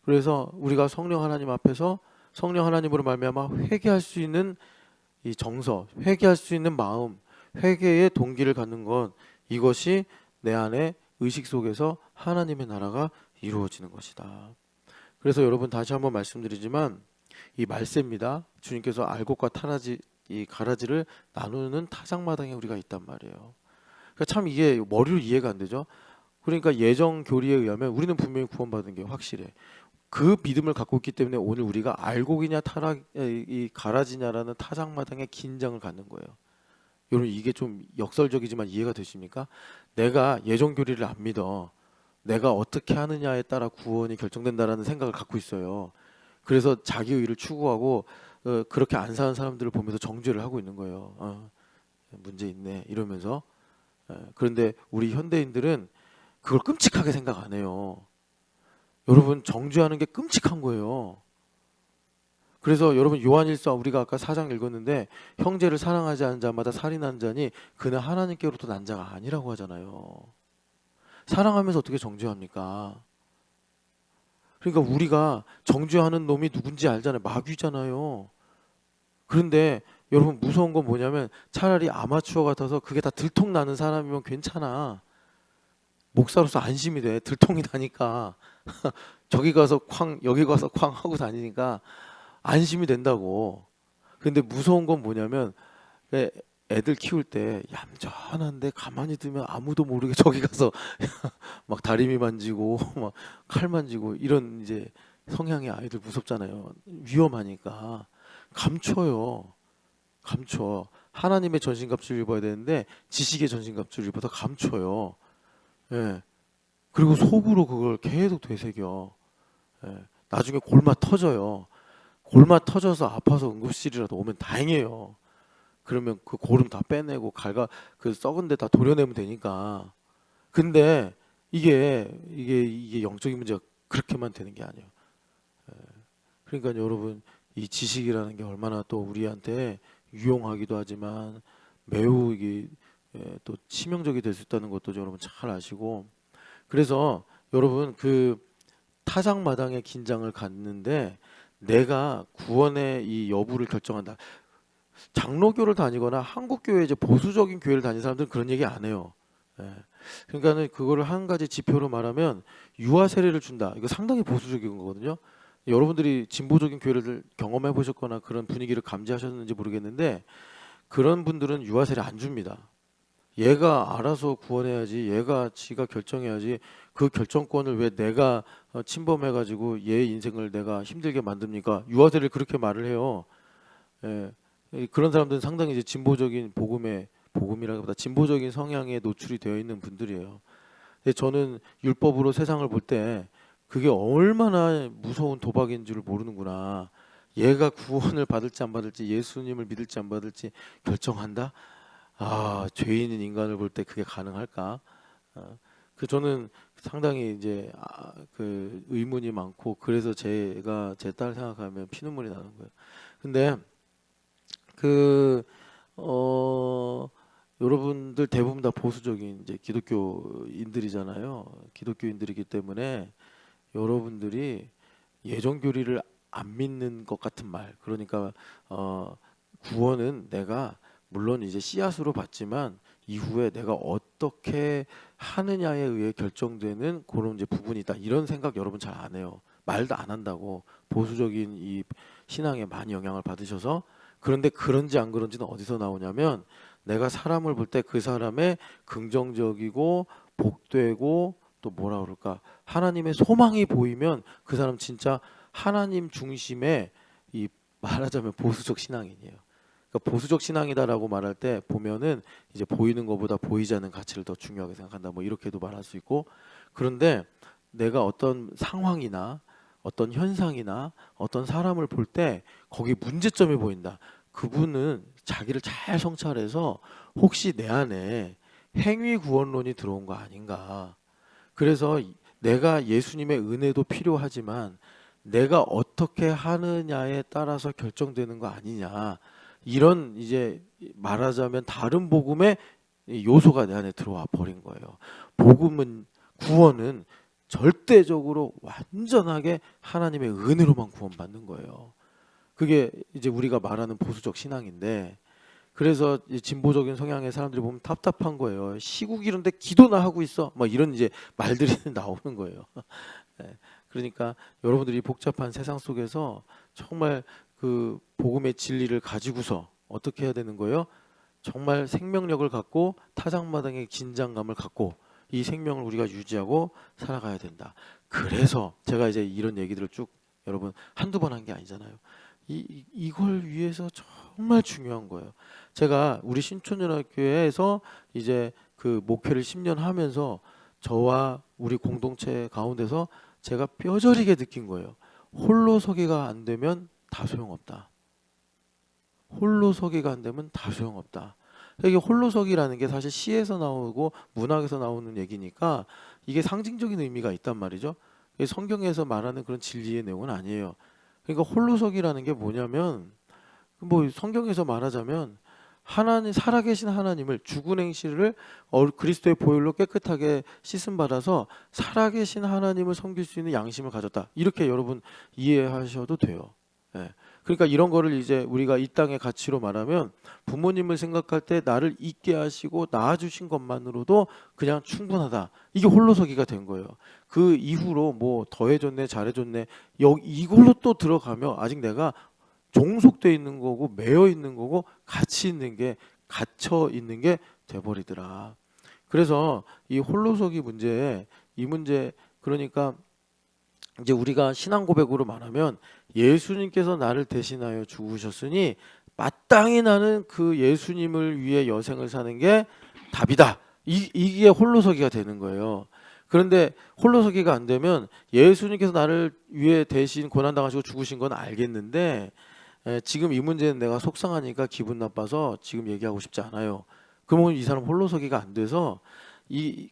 그래서 우리가 성령 하나님 앞에서 성령 하나님으로 말미암아 회개할 수 있는 이 정서, 회개할 수 있는 마음, 회개의 동기를 갖는 것 이것이 내 안에 의식 속에서 하나님의 나라가 이루어지는 것이다. 그래서 여러분 다시 한번 말씀드리지만 이 말세입니다. 주님께서 알곡과 타라지 이 가라지를 나누는 타작마당에 우리가 있단 말이에요. 그러니까 참 이게 머리로 이해가 안 되죠. 그러니까 예정 교리에 의하면 우리는 분명히 구원받은 게 확실해. 그 믿음을 갖고 있기 때문에 오늘 우리가 알곡이냐 이 가라지냐라는 타작마당에 긴장을 갖는 거예요. 여러분 이게 좀 역설적이지만 이해가 되십니까? 내가 예정 교리를 안 믿어. 내가 어떻게 하느냐에 따라 구원이 결정된다라는 생각을 갖고 있어요. 그래서 자기 의를 추구하고 그렇게 안 사는 사람들을 보면서 정죄를 하고 있는 거예요. 문제 있네 이러면서. 그런데 우리 현대인들은 그걸 끔찍하게 생각 안 해요. 여러분 정죄하는 게 끔찍한 거예요. 그래서 여러분 요한일서 우리가 아까 4장 읽었는데 형제를 사랑하지 않은 자마다 살인한 자니 그는 하나님께로부터 난 자가 아니라고 하잖아요. 사랑하면서 어떻게 정죄합니까? 그러니까 우리가 정죄하는 놈이 누군지 알잖아요. 마귀잖아요. 그런데 여러분 무서운 건 뭐냐면 차라리 아마추어 같아서 그게 다 들통나는 사람이면 괜찮아. 목사로서 안심이 돼. 들통이 나니까 저기 가서 쾅 여기 가서 쾅 하고 다니니까 안심이 된다고. 근데 무서운 건 뭐냐면 왜 애들 키울 때 얌전한데 가만히 두면 아무도 모르게 저기 가서 막 다리미 만지고 막 칼 만지고 이런 이제 성향의 아이들 무섭잖아요. 위험하니까 감춰요. 감춰. 하나님의 전신갑주를 입어야 되는데 지식의 전신갑주를 입어서 감춰요. 예. 그리고 속으로 그걸 계속 되새겨. 예. 나중에 골마 터져요. 골마 터져서 아파서 응급실이라도 오면 다행이에요. 그러면 그 고름 다 빼내고 그 썩은 데 다 도려내면 되니까. 근데 이게 영적인 문제가 그렇게만 되는 게 아니에요. 그러니까 여러분 이 지식이라는 게 얼마나 또 우리한테 유용하기도 하지만 매우 이게 또 치명적이 될 수 있다는 것도 여러분 잘 아시고 그래서 여러분 그 타작마당에 긴장을 갖는데 내가 구원의 이 여부를 결정한다. 장로교를 다니거나 한국교회 이제 보수적인 교회를 다니는 사람들은 그런 얘기 안 해요. 예. 그러니까는 그거를 한 가지 지표로 말하면 유아 세례를 준다. 이거 상당히 보수적인 거거든요. 여러분들이 진보적인 교회를 경험해 보셨거나 그런 분위기를 감지하셨는지 모르겠는데 그런 분들은 유아 세례 안 줍니다. 얘가 알아서 구원해야지. 얘가 지가 결정해야지. 그 결정권을 왜 내가 침범해가지고 얘 인생을 내가 힘들게 만듭니까? 유아 세례를 그렇게 말을 해요. 예. 그런 사람들은 상당히 이제 진보적인 복음이라기보다 진보적인 성향에 노출이 되어 있는 분들이에요. 근데 저는 율법으로 세상을 볼 때 그게 얼마나 무서운 도박인 줄 모르는구나. 얘가 구원을 받을지 안 받을지 예수님을 믿을지 안 받을지 결정한다. 아, 죄인인 인간을 볼 때 그게 가능할까? 그 저는 상당히 이제 그 의문이 많고 그래서 제가 제 딸 생각하면 피눈물이 나는 거예요. 근데 그 여러분들 대부분 다 보수적인 이제 기독교인들이잖아요. 기독교인들이기 때문에 여러분들이 예정 교리를 안 믿는 것 같은 말. 그러니까 구원은 내가 물론 이제 씨앗으로 받지만 이후에 내가 어떻게 하느냐에 의해 결정되는 그런 이제 부분이다. 이런 생각 여러분 잘 안 해요. 말도 안 한다고 보수적인 이 신앙에 많이 영향을 받으셔서 그런데 그런지 안 그런지는 어디서 나오냐면 내가 사람을 볼 때 그 사람의 긍정적이고 복되고 또 뭐라 그럴까 하나님의 소망이 보이면 그 사람 진짜 하나님 중심의 이 말하자면 보수적 신앙인이에요. 그러니까 보수적 신앙이다라고 말할 때 보면은 이제 보이는 것보다 보이지 않는 가치를 더 중요하게 생각한다. 뭐 이렇게도 말할 수 있고 그런데 내가 어떤 상황이나 어떤 현상이나 어떤 사람을 볼 때 거기 문제점이 보인다. 그분은 자기를 잘 성찰해서 혹시 내 안에 행위 구원론이 들어온 거 아닌가. 그래서 내가 예수님의 은혜도 필요하지만 내가 어떻게 하느냐에 따라서 결정되는 거 아니냐. 이런 이제 말하자면 다른 복음의 요소가 내 안에 들어와 버린 거예요. 복음은 구원은 절대적으로 완전하게 하나님의 은혜로만 구원받는 거예요. 그게 이제 우리가 말하는 보수적 신앙인데 그래서 진보적인 성향의 사람들이 보면 답답한 거예요. 시국 이런데 기도나 하고 있어. 막 이런 이제 말들이 나오는 거예요. 네. 그러니까 여러분들이 복잡한 세상 속에서 정말 그 복음의 진리를 가지고서 어떻게 해야 되는 거예요? 정말 생명력을 갖고 타작마당의 긴장감을 갖고 이 생명을 우리가 유지하고 살아가야 된다. 그래서 제가 이제 이런 얘기들을 쭉 여러분 한두 번 한 게 아니잖아요. 이걸 위해서 정말 중요한 거예요. 제가 우리 신촌연합교회에서 이제 그 목회를 10년 하면서 저와 우리 공동체 가운데서 제가 뼈저리게 느낀 거예요. 홀로 서기가 안 되면 다 소용없다. 홀로 서기가 안 되면 다 소용없다. 이게 홀로 서기라는 게 사실 시에서 나오고 문학에서 나오는 얘기니까 이게 상징적인 의미가 있단 말이죠. 성경에서 말하는 그런 진리의 내용은 아니에요. 그러니까 홀로서기라는 게 뭐냐면 뭐 성경에서 말하자면 하나님 살아계신 하나님을 죽은 행실을 그리스도의 보혈로 깨끗하게 씻음 받아서 살아계신 하나님을 섬길 수 있는 양심을 가졌다. 이렇게 여러분 이해하셔도 돼요. 예. 그러니까 이런 거를 이제 우리가 이 땅의 가치로 말하면 부모님을 생각할 때 나를 있게 하시고 낳아주신 것만으로도 그냥 충분하다. 이게 홀로서기가 된 거예요. 그 이후로 뭐 더해줬네 잘해줬네 이걸로 또 들어가면 아직 내가 종속돼 있는 거고 매여 있는 거고 같이 있는 게 갇혀 있는 게 돼버리더라. 그래서 이 홀로서기 문제, 이 문제 그러니까 이제 우리가 신앙 고백으로 말하면 예수님께서 나를 대신하여 죽으셨으니 마땅히 나는 그 예수님을 위해 여생을 사는 게 답이다. 이게 홀로서기가 되는 거예요. 그런데 홀로서기가 안 되면 예수님께서 나를 위해 대신 고난당하시고 죽으신 건 알겠는데 지금 이 문제는 내가 속상하니까 기분 나빠서 지금 얘기하고 싶지 않아요. 그러면 이 사람 홀로서기가 안 돼서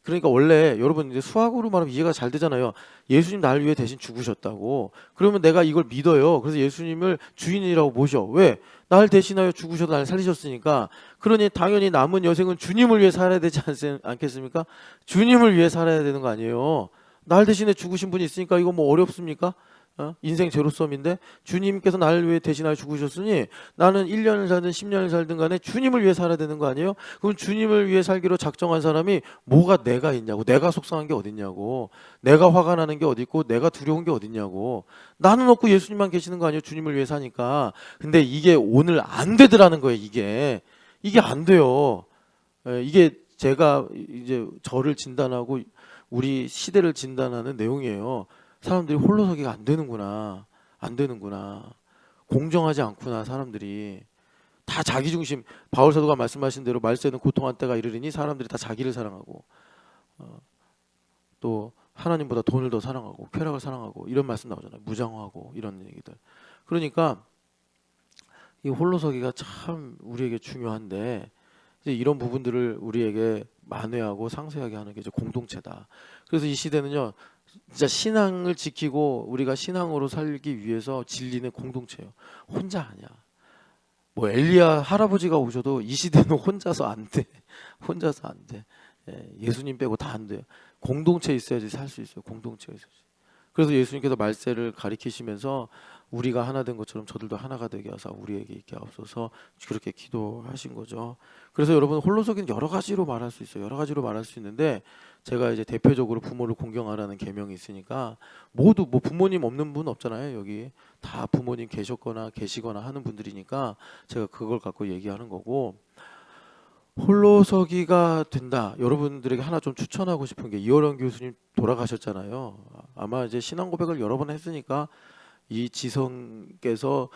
그러니까 원래 여러분 이제 수학으로 말하면 이해가 잘 되잖아요. 예수님 나를 위해 대신 죽으셨다고. 그러면 내가 이걸 믿어요. 그래서 예수님을 주인이라고 모셔. 왜? 나를 대신하여 죽으셔도 나를 살리셨으니까. 그러니 당연히 남은 여생은 주님을 위해 살아야 되지 않겠습니까? 주님을 위해 살아야 되는 거 아니에요. 날 대신에 죽으신 분이 있으니까 이거 뭐 어렵습니까? 인생 제로섬인데 주님께서 나를 위해 대신하여 죽으셨으니 나는 1년을 살든 10년을 살든 간에 주님을 위해 살아야 되는 거 아니에요? 그럼 주님을 위해 살기로 작정한 사람이 뭐가 내가 있냐고, 내가 속상한 게 어딨냐고, 내가 화가 나는 게 어디 있고 내가 두려운 게 어딨냐고. 나는 없고 예수님만 계시는 거 아니에요? 주님을 위해 사니까. 근데 이게 오늘 안 되더라는 거예요. 이게 안 돼요. 이게 제가 이제 저를 진단하고 우리 시대를 진단하는 내용이에요. 사람들이 홀로서기가 안 되는구나. 안 되는구나. 공정하지 않구나. 사람들이 다 자기 중심. 바울 사도가 말씀하신 대로 말세는 고통한 때가 이르리니 사람들이 다 자기를 사랑하고 또 하나님보다 돈을 더 사랑하고 쾌락을 사랑하고 이런 말씀 나오잖아요. 무장하고 이런 얘기들. 그러니까 이 홀로서기가 참 우리에게 중요한데 이제 이런 부분들을 우리에게 만회하고 상세하게 하는 게 이제 공동체다. 그래서 이 시대는요. 진짜 신앙을 지키고 우리가 신앙으로 살기 위해서 진리는 공동체예요. 혼자 아니야. 뭐 엘리야 할아버지가 오셔도 이 시대는 혼자서 안 돼. 혼자서 안 돼. 예수님 빼고 다 안 돼요. 공동체 있어야지 살 수 있어요. 공동체가 있어야지. 그래서 예수님께서 말세를 가리키시면서 우리가 하나 된 것처럼 저들도 하나가 되게 하사 우리에게 있게 하옵소서 그렇게 기도하신 거죠. 그래서 여러분 홀로서기는 여러 가지로 말할 수 있어요. 여러 가지로 말할 수 있는데 제가 이제 대표적으로 부모를 공경하라는 계명이 있으니까 모두 뭐 부모님 없는 분 없잖아요. 여기 다 부모님 계셨거나 계시거나 하는 분들이니까 제가 그걸 갖고 얘기하는 거고 홀로서기가 된다. 여러분들에게 하나 좀 추천하고 싶은 게 이어령 교수님 돌아가셨잖아요. 아마 이제 신앙 고백을 여러 번 했으니까 이 지성께서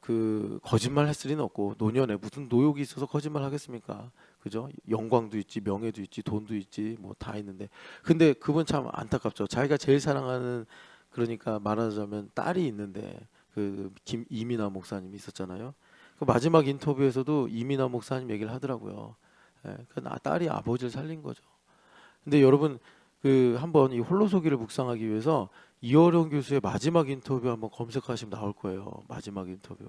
그 거짓말 했을 리는 없고 노년에 무슨 노욕이 있어서 거짓말 하겠습니까? 그죠? 영광도 있지 명예도 있지 돈도 있지 뭐 다 있는데 근데 그분 참 안타깝죠. 자기가 제일 사랑하는 그러니까 말하자면 딸이 있는데 그 이민아 목사님이 있었잖아요. 그 마지막 인터뷰에서도 이민아 목사님 얘기를 하더라고요. 그 딸이 아버지를 살린 거죠. 근데 여러분 그 한번 이 홀로서기를 묵상하기 위해서 이어령 교수의 마지막 인터뷰 한번 검색하시면 나올 거예요. 마지막 인터뷰.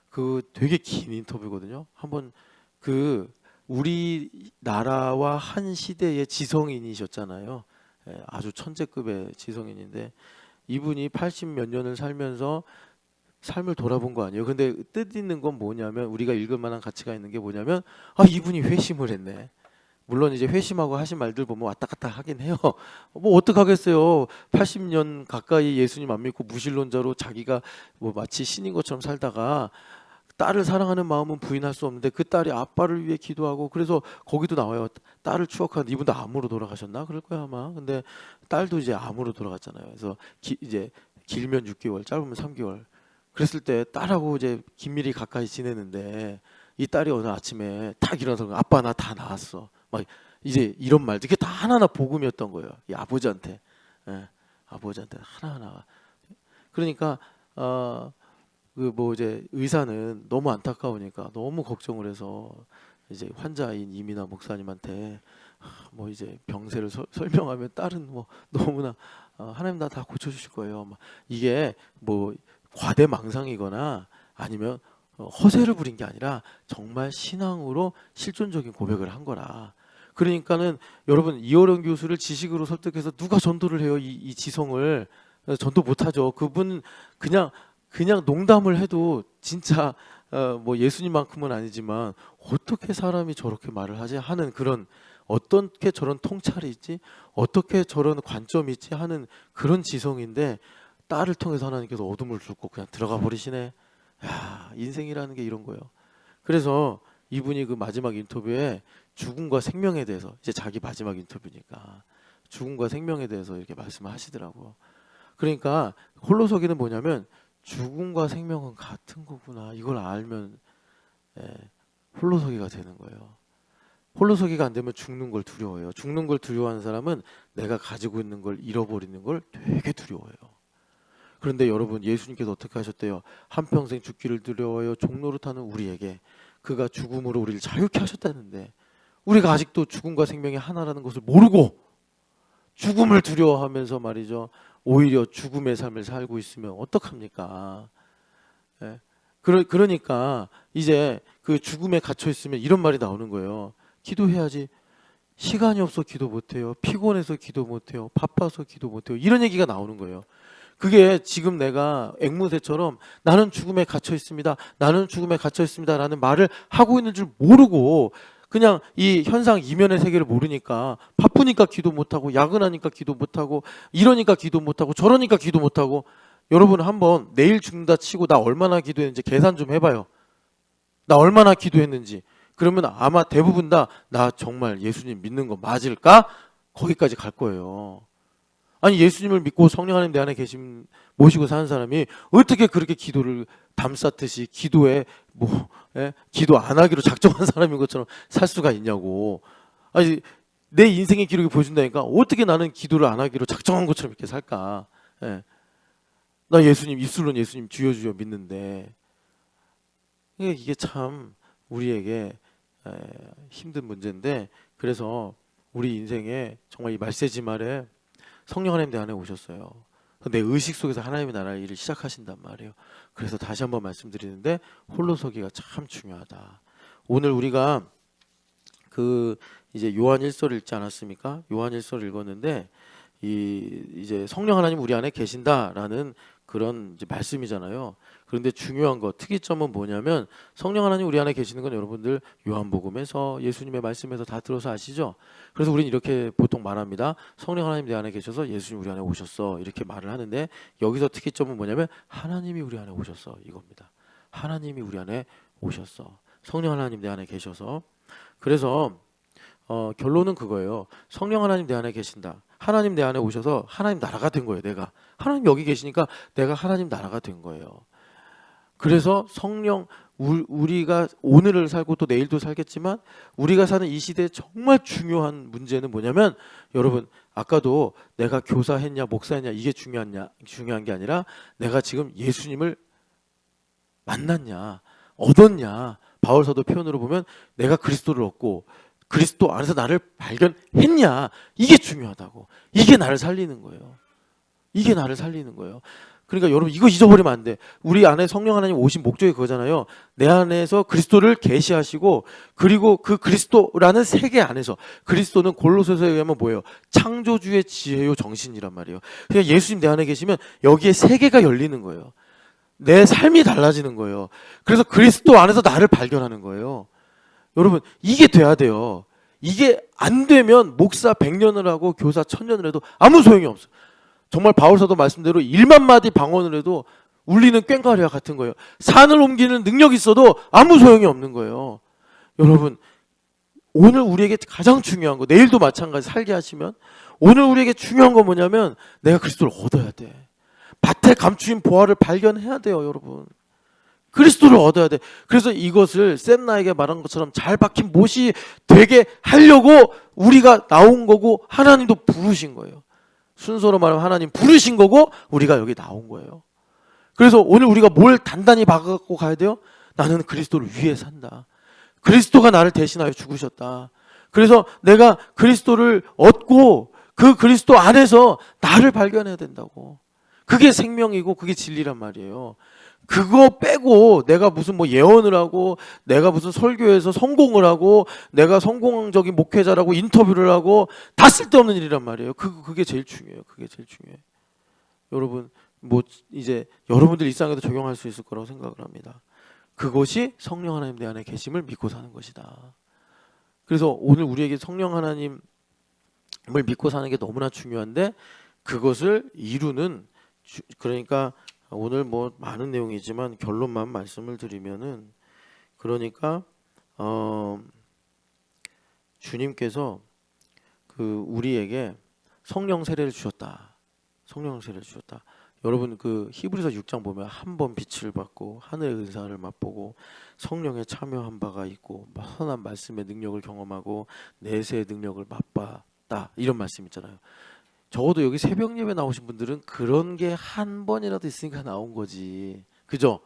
그 되게 긴 인터뷰거든요. 한번 그 우리나라와 한 시대의 지성인이셨잖아요. 아주 천재급의 지성인인데 이분이 80 몇 년을 살면서 삶을 돌아본 거 아니에요. 근데 뜻 있는 건 뭐냐면 우리가 읽을 만한 가치가 있는 게 뭐냐면 이분이 회심을 했네. 물론 이제 회심하고 하신 말들 보면 왔다 갔다 하긴 해요. 뭐 어떡하겠어요. 80년 가까이 예수님 안 믿고 무신론자로 자기가 뭐 마치 신인 것처럼 살다가 딸을 사랑하는 마음은 부인할 수 없는데 그 딸이 아빠를 위해 기도하고 그래서 거기도 나와요. 딸을 추억하는 이분도 암으로 돌아가셨나 그럴 거야 아마. 근데 딸도 이제 암으로 돌아갔잖아요. 그래서 이제 길면 6개월, 짧으면 3개월. 그랬을 때 딸하고 이제 긴밀히 가까이 지내는데 이 딸이 어느 아침에 딱 일어나서 아빠 나 다 나았어. 막 이제 이런 말들 이게 다 하나하나 복음이었던 거예요. 이 아버지한테. 아버지한테 하나하나. 그러니까 그 뭐 이제 의사는 너무 안타까우니까 너무 걱정을 해서 이제 환자인 이민아 목사님한테 뭐 이제 병세를 설명하면 딸은 뭐 너무나 하나님 나 다 고쳐주실 거예요. 막 이게 뭐 과대망상이거나 아니면 허세를 부린 게 아니라 정말 신앙으로 실존적인 고백을 한 거라. 그러니까는 여러분 이어령 교수를 지식으로 설득해서 누가 전도를 해요? 이 지성을 전도 못하죠. 그분 그냥 농담을 해도 진짜 뭐 예수님만큼은 아니지만 어떻게 사람이 저렇게 말을 하지 하는 그런, 어떻게 저런 통찰이 있지, 어떻게 저런 관점이 있지 하는 그런 지성인데 딸을 통해서 하나님께서 어둠을 뚫고 그냥 들어가 버리시네. 야, 인생이라는 게 이런 거예요. 그래서 이분이 그 마지막 인터뷰에 죽음과 생명에 대해서, 이제 자기 마지막 인터뷰니까 죽음과 생명에 대해서 이렇게 말씀을 하시더라고. 그러니까 홀로서기는 뭐냐면 죽음과 생명은 같은 거구나, 이걸 알면 홀로서기가 되는 거예요. 홀로서기가 안 되면 죽는 걸 두려워해요. 죽는 걸 두려워하는 사람은 내가 가지고 있는 걸 잃어버리는 걸 되게 두려워해요. 그런데 여러분, 예수님께서 어떻게 하셨대요? 한평생 죽기를 두려워요 종노릇하는 우리에게 그가 죽음으로 우리를 자유케 하셨다는데, 우리가 아직도 죽음과 생명이 하나라는 것을 모르고 죽음을 두려워하면서 말이죠, 오히려 죽음의 삶을 살고 있으면 어떡합니까? 그러니까 이제 그 죽음에 갇혀 있으면 이런 말이 나오는 거예요. 기도해야지. 시간이 없어 기도 못해요. 피곤해서 기도 못해요. 바빠서 기도 못해요. 이런 얘기가 나오는 거예요. 그게 지금 내가 앵무새처럼 나는 죽음에 갇혀 있습니다, 나는 죽음에 갇혀 있습니다 라는 말을 하고 있는 줄 모르고 그냥 이 현상 이면의 세계를 모르니까 바쁘니까 기도 못하고, 야근하니까 기도 못하고, 이러니까 기도 못하고, 저러니까 기도 못하고. 여러분 한번 내일 죽는다 치고 나 얼마나 기도했는지 계산 좀 해봐요. 나 얼마나 기도했는지. 그러면 아마 대부분 다 나 정말 예수님 믿는 거 맞을까? 거기까지 갈 거예요. 아니 예수님을 믿고 성령 하나님 내 안에 계신 모시고 사는 사람이 어떻게 그렇게 기도를 담쌓듯이 기도에 기도 안 하기로 작정한 사람인 것처럼 살 수가 있냐고. 아니 내 인생의 기록이 보여준다니까 어떻게 나는 기도를 안 하기로 작정한 것처럼 이렇게 살까? 나 예수님, 입술로는 예수님 주여 주여 믿는데. 이게 참 우리에게 힘든 문제인데, 그래서 우리 인생에 정말 이 말세지 말에 성령 하나님 내 안에 오셨어요. 내 의식 속에서 하나님의 나라의 일을 시작하신단 말이에요. 그래서 다시 한번 말씀드리는데 홀로서기가 참 중요하다. 오늘 우리가 그 이제 요한 1서를 읽지 않았습니까? 요한 1서를 읽었는데 이제 성령 하나님 우리 안에 계신다라는 그런 이제 말씀이잖아요. 그런데 중요한 거, 특이점은 뭐냐면 성령 하나님 우리 안에 계시는 건 여러분들 요한복음에서 예수님의 말씀에서 다 들어서 아시죠? 그래서 우리는 이렇게 보통 말합니다. 성령 하나님 내 안에 계셔서 예수님 우리 안에 오셨어, 이렇게 말을 하는데, 여기서 특이점은 뭐냐면 하나님이 우리 안에 오셨어, 이겁니다. 하나님이 우리 안에 오셨어. 성령 하나님 내 안에 계셔서. 그래서 결론은 그거예요. 성령 하나님 내 안에 계신다. 하나님 내 안에 오셔서 하나님 나라가 된 거예요. 내가 하나님 여기 계시니까 내가 하나님 나라가 된 거예요. 그래서 성령, 우리가 오늘을 살고 또 내일도 살겠지만 우리가 사는 이 시대에 정말 중요한 문제는 뭐냐면, 여러분 아까도 내가 교사했냐 목사했냐 이게 중요한 게 아니라 내가 지금 예수님을 만났냐 얻었냐. 바울 사도 표현으로 보면 내가 그리스도를 얻고 그리스도 안에서 나를 발견했냐, 이게 중요하다고. 이게 나를 살리는 거예요. 이게 나를 살리는 거예요. 그러니까 여러분 이거 잊어버리면 안 돼. 우리 안에 성령 하나님 오신 목적이 그거잖아요. 내 안에서 그리스도를 계시하시고, 그리고 그 그리스도라는 세계 안에서, 그리스도는 골로새서에 의하면 뭐예요? 창조주의 지혜요 정신이란 말이에요. 그냥 예수님 내 안에 계시면 여기에 세계가 열리는 거예요. 내 삶이 달라지는 거예요. 그래서 그리스도 안에서 나를 발견하는 거예요. 여러분 이게 돼야 돼요. 이게 안 되면 목사 100년을 하고 교사 1000년을 해도 아무 소용이 없어요. 정말 바울사도 말씀대로 1만 마디 방언을 해도 울리는 꽹과리와 같은 거예요. 산을 옮기는 능력이 있어도 아무 소용이 없는 거예요. 여러분 오늘 우리에게 가장 중요한 거, 내일도 마찬가지 살게 하시면, 오늘 우리에게 중요한 건 뭐냐면 내가 그리스도를 얻어야 돼. 밭에 감추인 보화를 발견해야 돼요. 여러분 그리스도를 얻어야 돼. 그래서 이것을 샘나에게 말한 것처럼 잘 박힌 못이 되게 하려고 우리가 나온 거고, 하나님도 부르신 거예요. 순서로 말하면 하나님 부르신 거고 우리가 여기 나온 거예요. 그래서 오늘 우리가 뭘 단단히 박아갖고 가야 돼요? 나는 그리스도를 위해 산다. 그리스도가 나를 대신하여 죽으셨다. 그래서 내가 그리스도를 얻고 그 그리스도 안에서 나를 발견해야 된다고. 그게 생명이고 그게 진리란 말이에요. 그거 빼고 내가 무슨 뭐 예언을 하고 내가 무슨 설교에서 성공을 하고 내가 성공적인 목회자라고 인터뷰를 하고 다 쓸데없는 일이란 말이에요. 그게 제일 중요해요. 그게 제일 중요해요. 여러분 뭐 이제 여러분들 일상에도 적용할 수 있을 거라고 생각을 합니다. 그것이 성령 하나님 내 안에 계심을 믿고 사는 것이다. 그래서 오늘 우리에게 성령 하나님을 믿고 사는 게 너무나 중요한데 그것을 이루는 그러니까 오늘 뭐 많은 내용이지만 결론만 말씀을 드리면은 그러니까 주님께서 그 우리에게 성령 세례를 주셨다. 성령 세례를 주셨다. 여러분 그 히브리서 6장 보면 한 번 빛을 받고 하늘의 은사를 맛보고 성령에 참여한 바가 있고 선한 말씀의 능력을 경험하고 내세의 능력을 맛봤다 이런 말씀 있잖아요. 적어도 여기 새벽 예배 나오신 분들은 그런 게 한 번이라도 있으니까 나온 거지, 그죠?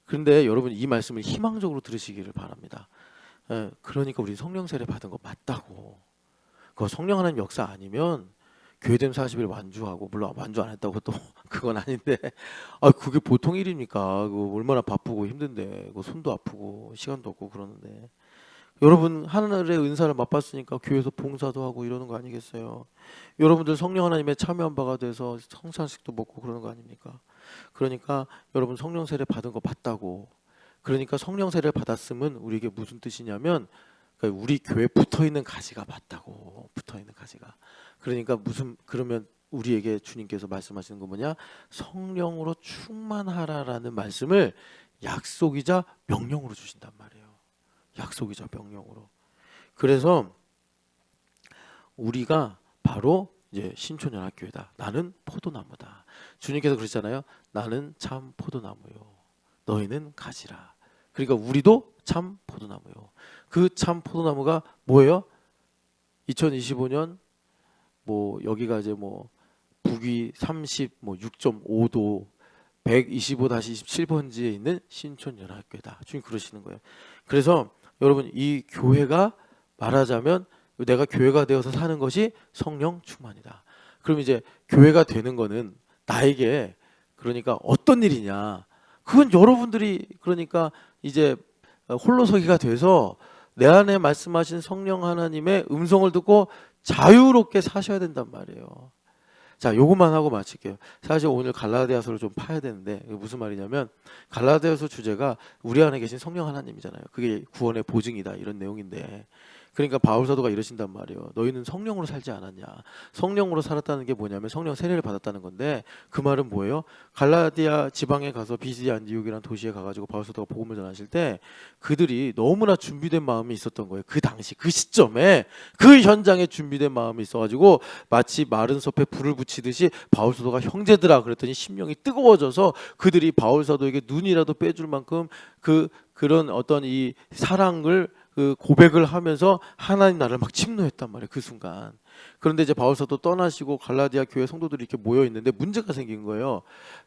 그런데 여러분 이 말씀을 희망적으로 들으시기를 바랍니다. 그러니까 우리 성령 세례 받은 거 맞다고. 그 성령 하나님 역사 아니면 교회됨 40일 완주하고, 물론 완주 안 했다고 또 그건 아닌데 그게 보통 일입니까? 그 얼마나 바쁘고 힘든데 그 손도 아프고 시간도 없고 그러는데 여러분 하늘의 은사를 맛봤으니까 교회에서 봉사도 하고 이러는 거 아니겠어요? 여러분들 성령 하나님의 참여한 바가 돼서 성찬식도 먹고 그러는 거 아닙니까? 그러니까 여러분 성령 세례 받은 거 맞다고. 그러니까 성령 세례를 받았으면 우리에게 무슨 뜻이냐면 그러니까 우리 교회에 붙어있는 가지가 맞다고. 붙어있는 가지가. 그러니까 그러면 우리에게 주님께서 말씀하시는 거 뭐냐? 성령으로 충만하라라는 말씀을 약속이자 명령으로 주신단 말이에요. 약속이자 명령으로. 그래서 우리가 바로 이제 신촌연합교회다. 나는 포도나무다. 주님께서 그러셨잖아요. 나는 참 포도나무요. 너희는 가지라. 그러니까 우리도 참 포도나무요. 그 참 포도나무가 뭐예요? 2025년 뭐 여기가 이제 뭐 북위 6.5도 125-27번지에 있는 신촌연합교회다. 주님 그러시는 거예요. 그래서 여러분 이 교회가 말하자면 내가 교회가 되어서 사는 것이 성령 충만이다. 그럼 이제 교회가 되는 거는 나에게 그러니까 어떤 일이냐? 그건 여러분들이 그러니까 이제 홀로서기가 돼서 내 안에 말씀하신 성령 하나님의 음성을 듣고 자유롭게 사셔야 된단 말이에요. 자, 요것만 하고 마칠게요. 사실 오늘 갈라디아서를 좀 파야 되는데 무슨 말이냐면 갈라디아서 주제가 우리 안에 계신 성령 하나님이잖아요. 그게 구원의 보증이다 이런 내용인데 그러니까 바울 사도가 이러신단 말이에요. 너희는 성령으로 살지 않았냐. 성령으로 살았다는 게 뭐냐면 성령 세례를 받았다는 건데 그 말은 뭐예요? 갈라디아 지방에 가서 비시디아 안디옥이라는 도시에 가가지고 바울 사도가 복음을 전하실 때 그들이 너무나 준비된 마음이 있었던 거예요. 그 당시 그 시점에 그 현장에 준비된 마음이 있어가지고 마치 마른 섭에 불을 붙이듯이 바울 사도가 형제들아 그랬더니 심령이 뜨거워져서 그들이 바울 사도에게 눈이라도 빼줄 만큼 그런 어떤 이 사랑을 그 고백을 하면서 하나님 나라를 막 침노했단 말이에요. 그 순간. 그런데 이제 바울 사도 떠나시고 갈라디아 교회 성도들이 이렇게 모여 있는데 문제가 생긴 거예요.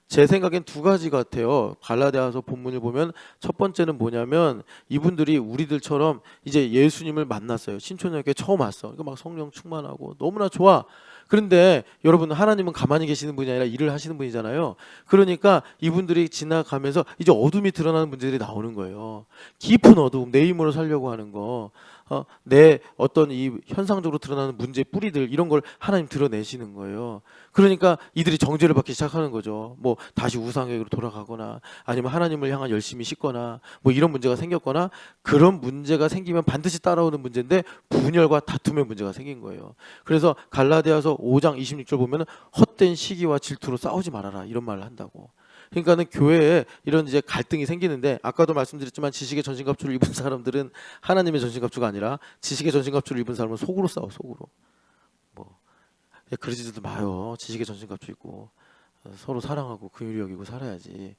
제 생각엔 두 가지 같아요. 갈라디아서 본문을 보면 첫 번째는 뭐냐면 이분들이 우리들처럼 이제 예수님을 만났어요. 신촌역에 처음 왔어. 그러니까 막 성령 충만하고 너무나 좋아. 그런데 여러분 하나님은 가만히 계시는 분이 아니라 일을 하시는 분이잖아요. 그러니까 이분들이 지나가면서 이제 어둠이 드러나는 문제들이 나오는 거예요. 깊은 어두움, 내 힘으로 살려고 하는 거, 내 어떤 이 현상적으로 드러나는 문제 뿌리들 이런 걸 하나님 드러내시는 거예요. 그러니까 이들이 정죄를 받기 시작하는 거죠. 뭐 다시 우상에게로 돌아가거나 아니면 하나님을 향한 열심히 씻거나 뭐 이런 문제가 생겼거나 그런 문제가 생기면 반드시 따라오는 문제인데 분열과 다툼의 문제가 생긴 거예요. 그래서 갈라디아서 5장 26절 보면 헛된 시기와 질투로 싸우지 말아라 이런 말을 한다고. 그러니까는 교회에 이런 이제 갈등이 생기는데 아까도 말씀드렸지만 지식의 전신갑주를 입은 사람들은 하나님의 전신갑주가 아니라 지식의 전신갑주를 입은 사람은 속으로 싸워. 속으로 뭐 그러지도 마요. 지식의 전신갑주 입고 서로 사랑하고 긍휼히 여기고 살아야지.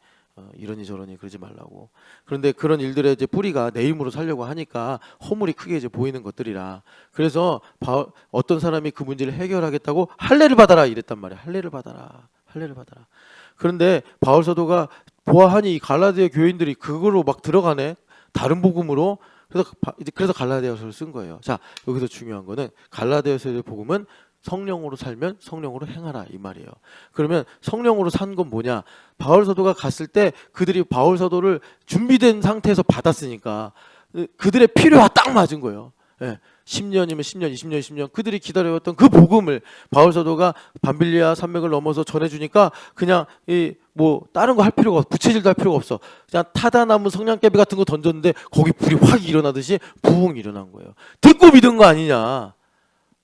이러니 저러니 그러지 말라고. 그런데 그런 일들의 이제 뿌리가 내 힘으로 살려고 하니까 허물이 크게 이제 보이는 것들이라. 그래서 어떤 사람이 그 문제를 해결하겠다고 할례를 받아라 이랬단 말이야. 할례를 받아라. 할례를 받아라. 그런데 바울 사도가 보아하니 이 갈라디아 교인들이 그걸로 막 들어가네. 다른 복음으로. 그래서 갈라디아서를 쓴 거예요. 자, 여기서 중요한 거는 갈라디아서의 복음은 성령으로 살면 성령으로 행하라 이 말이에요. 그러면 성령으로 산 건 뭐냐? 바울 사도가 갔을 때 그들이 바울 사도를 준비된 상태에서 받았으니까 그들의 필요와 딱 맞은 거예요. 예. 10년이면 10년, 20년, 10년 그들이 기다려왔던 그 복음을 바울 사도가 밤빌리아 산맥을 넘어서 전해주니까 그냥 뭐 다른 거 할 필요가 없어. 부채질도 할 필요가 없어. 그냥 타다나무 성냥개비 같은 거 던졌는데 거기 불이 확 일어나듯이 부흥 일어난 거예요. 듣고 믿은 거 아니냐.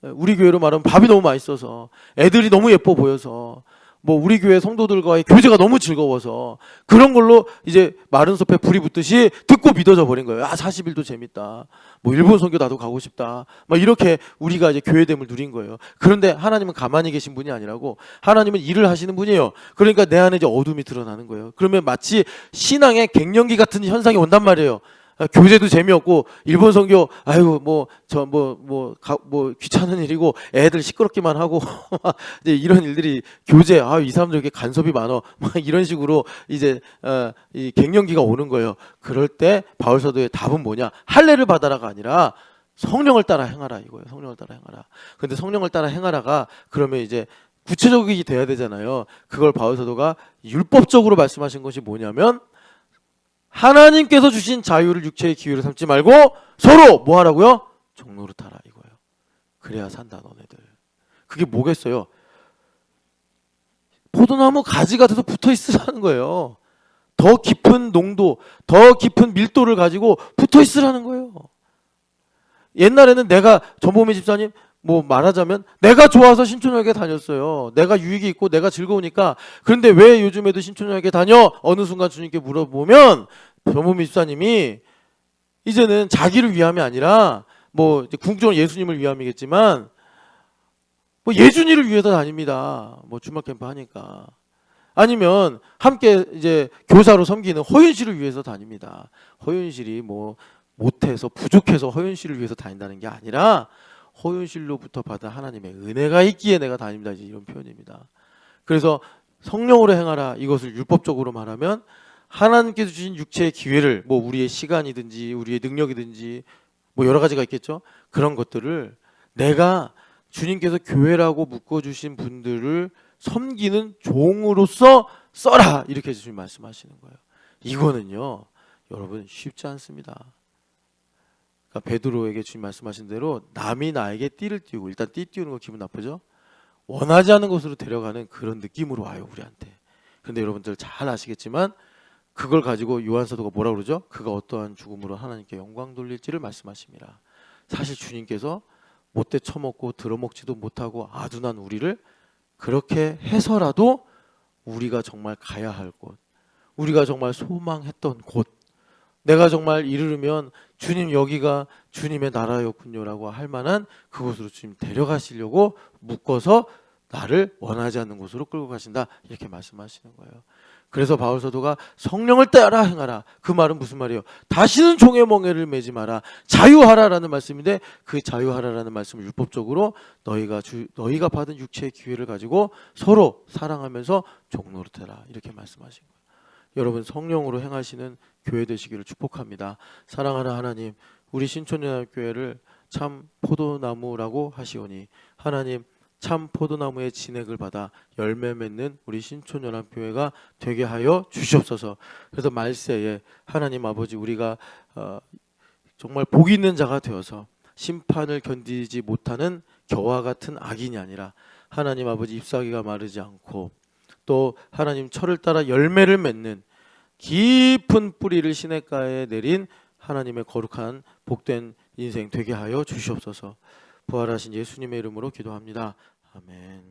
우리 교회로 말하면 밥이 너무 맛있어서 애들이 너무 예뻐 보여서 뭐 우리 교회 성도들과의 교제가 너무 즐거워서 그런 걸로 이제 마른 숲에 불이 붙듯이 듣고 믿어져 버린 거예요. 40일도 재밌다. 뭐 일본 선교 나도 가고 싶다. 막 이렇게 우리가 이제 교회됨을 누린 거예요. 그런데 하나님은 가만히 계신 분이 아니라고 하나님은 일을 하시는 분이에요. 그러니까 내 안에 이제 어둠이 드러나는 거예요. 그러면 마치 신앙의 갱년기 같은 현상이 온단 말이에요. 교제도 재미없고 일본 선교 아유 뭐 귀찮은 일이고 애들 시끄럽기만 하고 이제 이런 일들이 교제 이 사람들 이렇게 간섭이 많어 막 이런 식으로 이제 이 갱년기가 오는 거예요. 그럴 때 바울 사도의 답은 뭐냐? 할례를 받아라가 아니라 성령을 따라 행하라 이거예요. 성령을 따라 행하라. 근데 성령을 따라 행하라가 그러면 이제 구체적이 돼야 되잖아요. 그걸 바울 사도가 율법적으로 말씀하신 것이 뭐냐면 하나님께서 주신 자유를 육체의 기회로 삼지 말고 서로 뭐 하라고요? 종노릇하라 이거예요. 그래야 산다 너네들. 그게 뭐겠어요? 포도나무 가지가 돼서 붙어 있으라는 거예요. 더 깊은 농도, 더 깊은 밀도를 가지고 붙어 있으라는 거예요. 옛날에는 내가 전보미 집사님 뭐 말하자면 내가 좋아서 신촌여대 다녔어요. 내가 유익이 있고 내가 즐거우니까. 그런데 왜 요즘에도 신촌여대 다녀? 어느 순간 주님께 물어보면 전보미 집사님이 이제는 자기를 위함이 아니라 뭐 이제 궁극적으로 예수님을 위함이겠지만 뭐 예준이를 위해서 다닙니다. 뭐 주말 캠프 하니까. 아니면 함께 이제 교사로 섬기는 허윤실을 위해서 다닙니다. 허윤실이 뭐 못해서 부족해서 허윤실을 위해서 다닌다는 게 아니라 허윤실로부터 받은 하나님의 은혜가 있기에 내가 다닙니다. 이런 표현입니다. 그래서 성령으로 행하라 이것을 율법적으로 말하면 하나님께서 주신 육체의 기회를 뭐 우리의 시간이든지 우리의 능력이든지 뭐 여러 가지가 있겠죠. 그런 것들을 내가 주님께서 교회라고 묶어주신 분들을 섬기는 종으로서 써라 이렇게 주님 말씀하시는 거예요. 이거는요 여러분 쉽지 않습니다. 그러니까 베드로에게 주님 말씀하신 대로 남이 나에게 띠를 띄우고 일단 띠 띄우는 거 기분 나쁘죠? 원하지 않는 곳으로 데려가는 그런 느낌으로 와요 우리한테. 그런데 여러분들 잘 아시겠지만 그걸 가지고 요한사도가 뭐라 그러죠? 그가 어떠한 죽음으로 하나님께 영광 돌릴지를 말씀하십니다. 사실 주님께서 못돼 처먹고 들어먹지도 못하고 아둔한 우리를 그렇게 해서라도 우리가 정말 가야 할 곳, 우리가 정말 소망했던 곳, 내가 정말 이르르면 주님 여기가 주님의 나라였군요라고 할 만한 그곳으로 주님 데려가시려고 묶어서 나를 원하지 않는 곳으로 끌고 가신다 이렇게 말씀하시는 거예요. 그래서 바울 사도가 성령을 따라 행하라. 그 말은 무슨 말이에요? 다시는 종의 멍에를 매지 마라. 자유하라라는 말씀인데 그 자유하라라는 말씀을 율법적으로 너희가 받은 육체의 기회를 가지고 서로 사랑하면서 종노릇해라 이렇게 말씀하신 거예요. 여러분 성령으로 행하시는 교회 되시기를 축복합니다. 사랑하는 하나님, 우리 신촌연합교회를 참 포도나무라고 하시오니 하나님 참 포도나무의 진액을 받아 열매 맺는 우리 신촌연합교회가 되게 하여 주시옵소서. 그래서 말세에 하나님 아버지 우리가 정말 복 있는 자가 되어서 심판을 견디지 못하는 겨와 같은 악인이 아니라 하나님 아버지 잎사귀가 마르지 않고 또 하나님 철을 따라 열매를 맺는 깊은 뿌리를 시냇가에 내린 하나님의 거룩한 복된 인생 되게 하여 주시옵소서. 부활하신 예수님의 이름으로 기도합니다. 아멘.